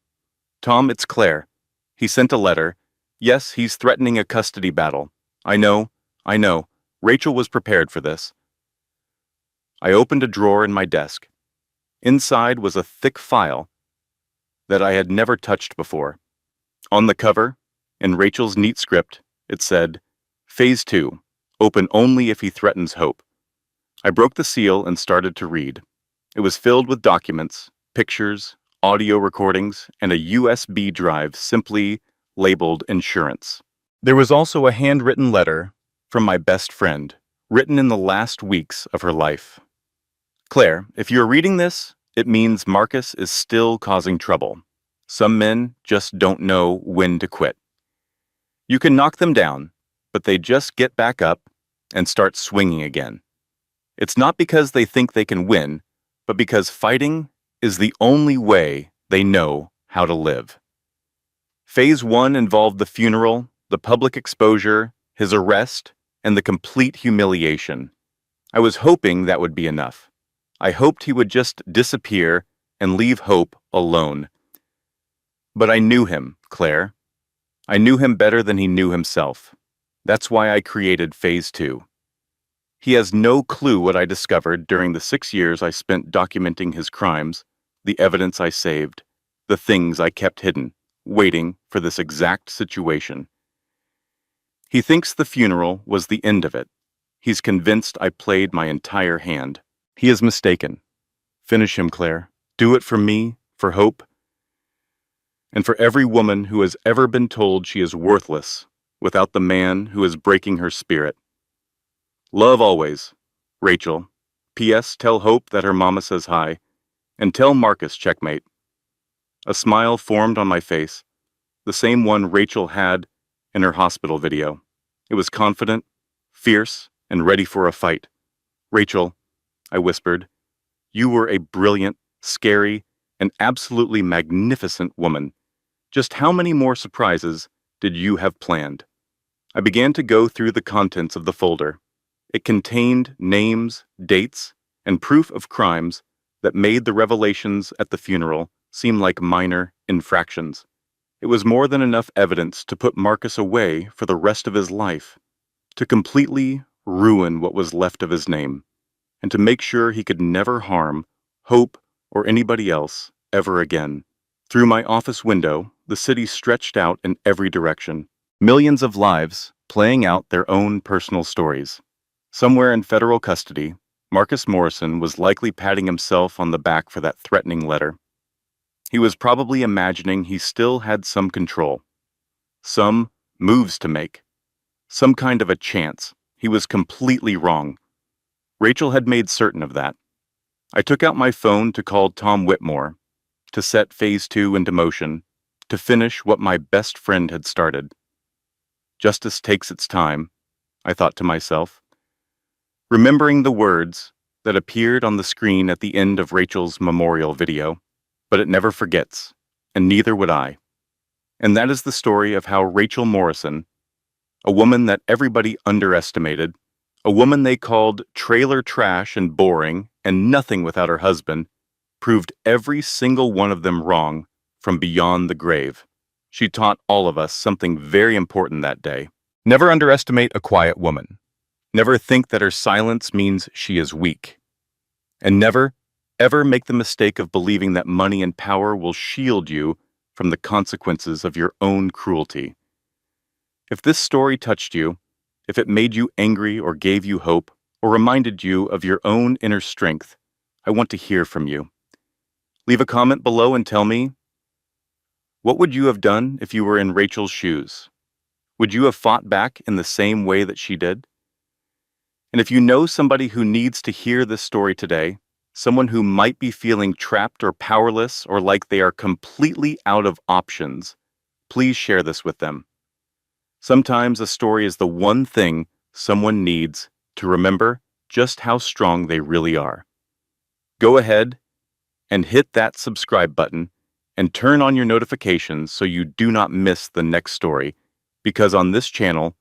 Tom, it's Claire. He sent a letter. Yes, he's threatening a custody battle. I know. Rachel was prepared for this. I opened a drawer in my desk. Inside was a thick file that I had never touched before. On the cover, in Rachel's neat script, it said, Phase 2, open only if he threatens Hope. I broke the seal and started to read. It was filled with documents, pictures, audio recordings, and a USB drive simply labeled insurance. There was also a handwritten letter from my best friend, written in the last weeks of her life. Claire, if you're reading this, it means Marcus is still causing trouble. Some men just don't know when to quit. You can knock them down, but they just get back up and start swinging again. It's not because they think they can win, but because fighting is the only way they know how to live. Phase 1 involved the funeral, the public exposure, his arrest, and the complete humiliation. I was hoping that would be enough. I hoped he would just disappear and leave Hope alone. But I knew him, Claire. I knew him better than he knew himself. That's why I created Phase 2. He has no clue what I discovered during the 6 years I spent documenting his crimes, the evidence I saved, the things I kept hidden, waiting for this exact situation. He thinks the funeral was the end of it. He's convinced I played my entire hand. He is mistaken. Finish him, Claire. Do it for me, for Hope, and for every woman who has ever been told she is worthless without the man who is breaking her spirit. Love always, Rachel. P.S. Tell Hope that her mama says hi, and tell Marcus checkmate. A smile formed on my face, the same one Rachel had in her hospital video. It was confident, fierce, and ready for a fight. Rachel, I whispered, you were a brilliant, scary, and absolutely magnificent woman. Just how many more surprises did you have planned? I began to go through the contents of the folder. It contained names, dates, and proof of crimes that made the revelations at the funeral seem like minor infractions. It was more than enough evidence to put Marcus away for the rest of his life, to completely ruin what was left of his name, and to make sure he could never harm Hope or anybody else ever again. Through my office window, the city stretched out in every direction. Millions of lives playing out their own personal stories. Somewhere in federal custody, Marcus Morrison was likely patting himself on the back for that threatening letter. He was probably imagining he still had some control, some moves to make, some kind of a chance. He was completely wrong. Rachel had made certain of that. I took out my phone to call Tom Whitmore, to set Phase 2 into motion, to finish what my best friend had started. Justice takes its time, I thought to myself, remembering the words that appeared on the screen at the end of Rachel's memorial video. But it never forgets, and neither would I. And that is the story of how Rachel Morrison, a woman that everybody underestimated, a woman they called trailer trash and boring and nothing without her husband, proved every single one of them wrong from beyond the grave. She taught all of us something very important that day. Never underestimate a quiet woman. Never think that her silence means she is weak. And never, ever make the mistake of believing that money and power will shield you from the consequences of your own cruelty. If this story touched you, if it made you angry or gave you hope, or reminded you of your own inner strength, I want to hear from you. Leave a comment below and tell me, what would you have done if you were in Rachel's shoes? Would you have fought back in the same way that she did? And if you know somebody who needs to hear this story today, someone who might be feeling trapped or powerless or like they are completely out of options, please share this with them. Sometimes a story is the one thing someone needs to remember just how strong they really are. Go ahead and hit that subscribe button and turn on your notifications so you do not miss the next story, because on this channel,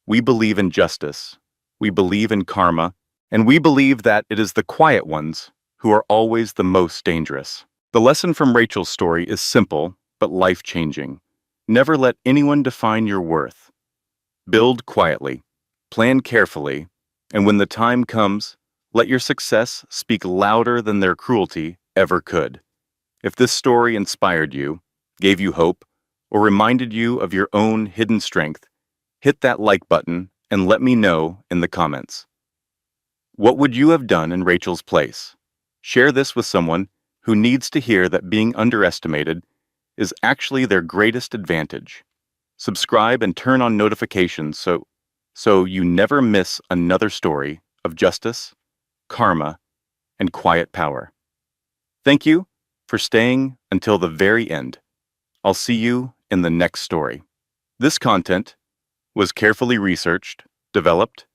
we believe in justice, we believe in karma, and we believe that it is the quiet ones who are always the most dangerous. The lesson from Rachel's story is simple but life-changing. Never let anyone define your worth. Build quietly, plan carefully, and when the time comes, let your success speak louder than their cruelty ever could. If this story inspired you, gave you hope, or reminded you of your own hidden strength, hit that like button and let me know in the comments. What would you have done in Rachel's place? Share this with someone who needs to hear that being underestimated is actually their greatest advantage. Subscribe and turn on notifications so you never miss another story of justice, karma, and quiet power. Thank you for staying until the very end. I'll see you in the next story. This content was carefully researched, developed,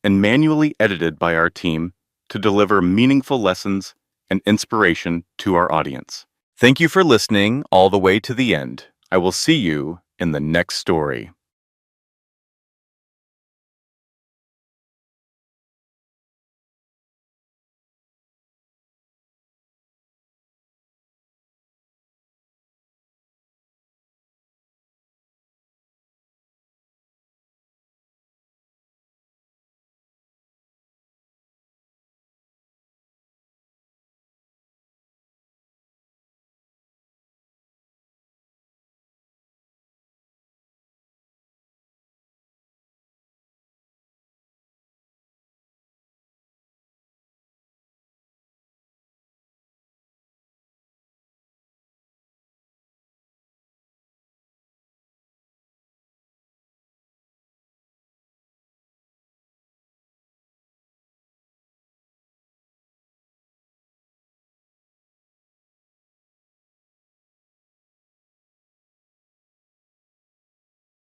and manually edited by our team to deliver meaningful lessons and inspiration to our audience. Thank you for listening all the way to the end. I will see you in the next story.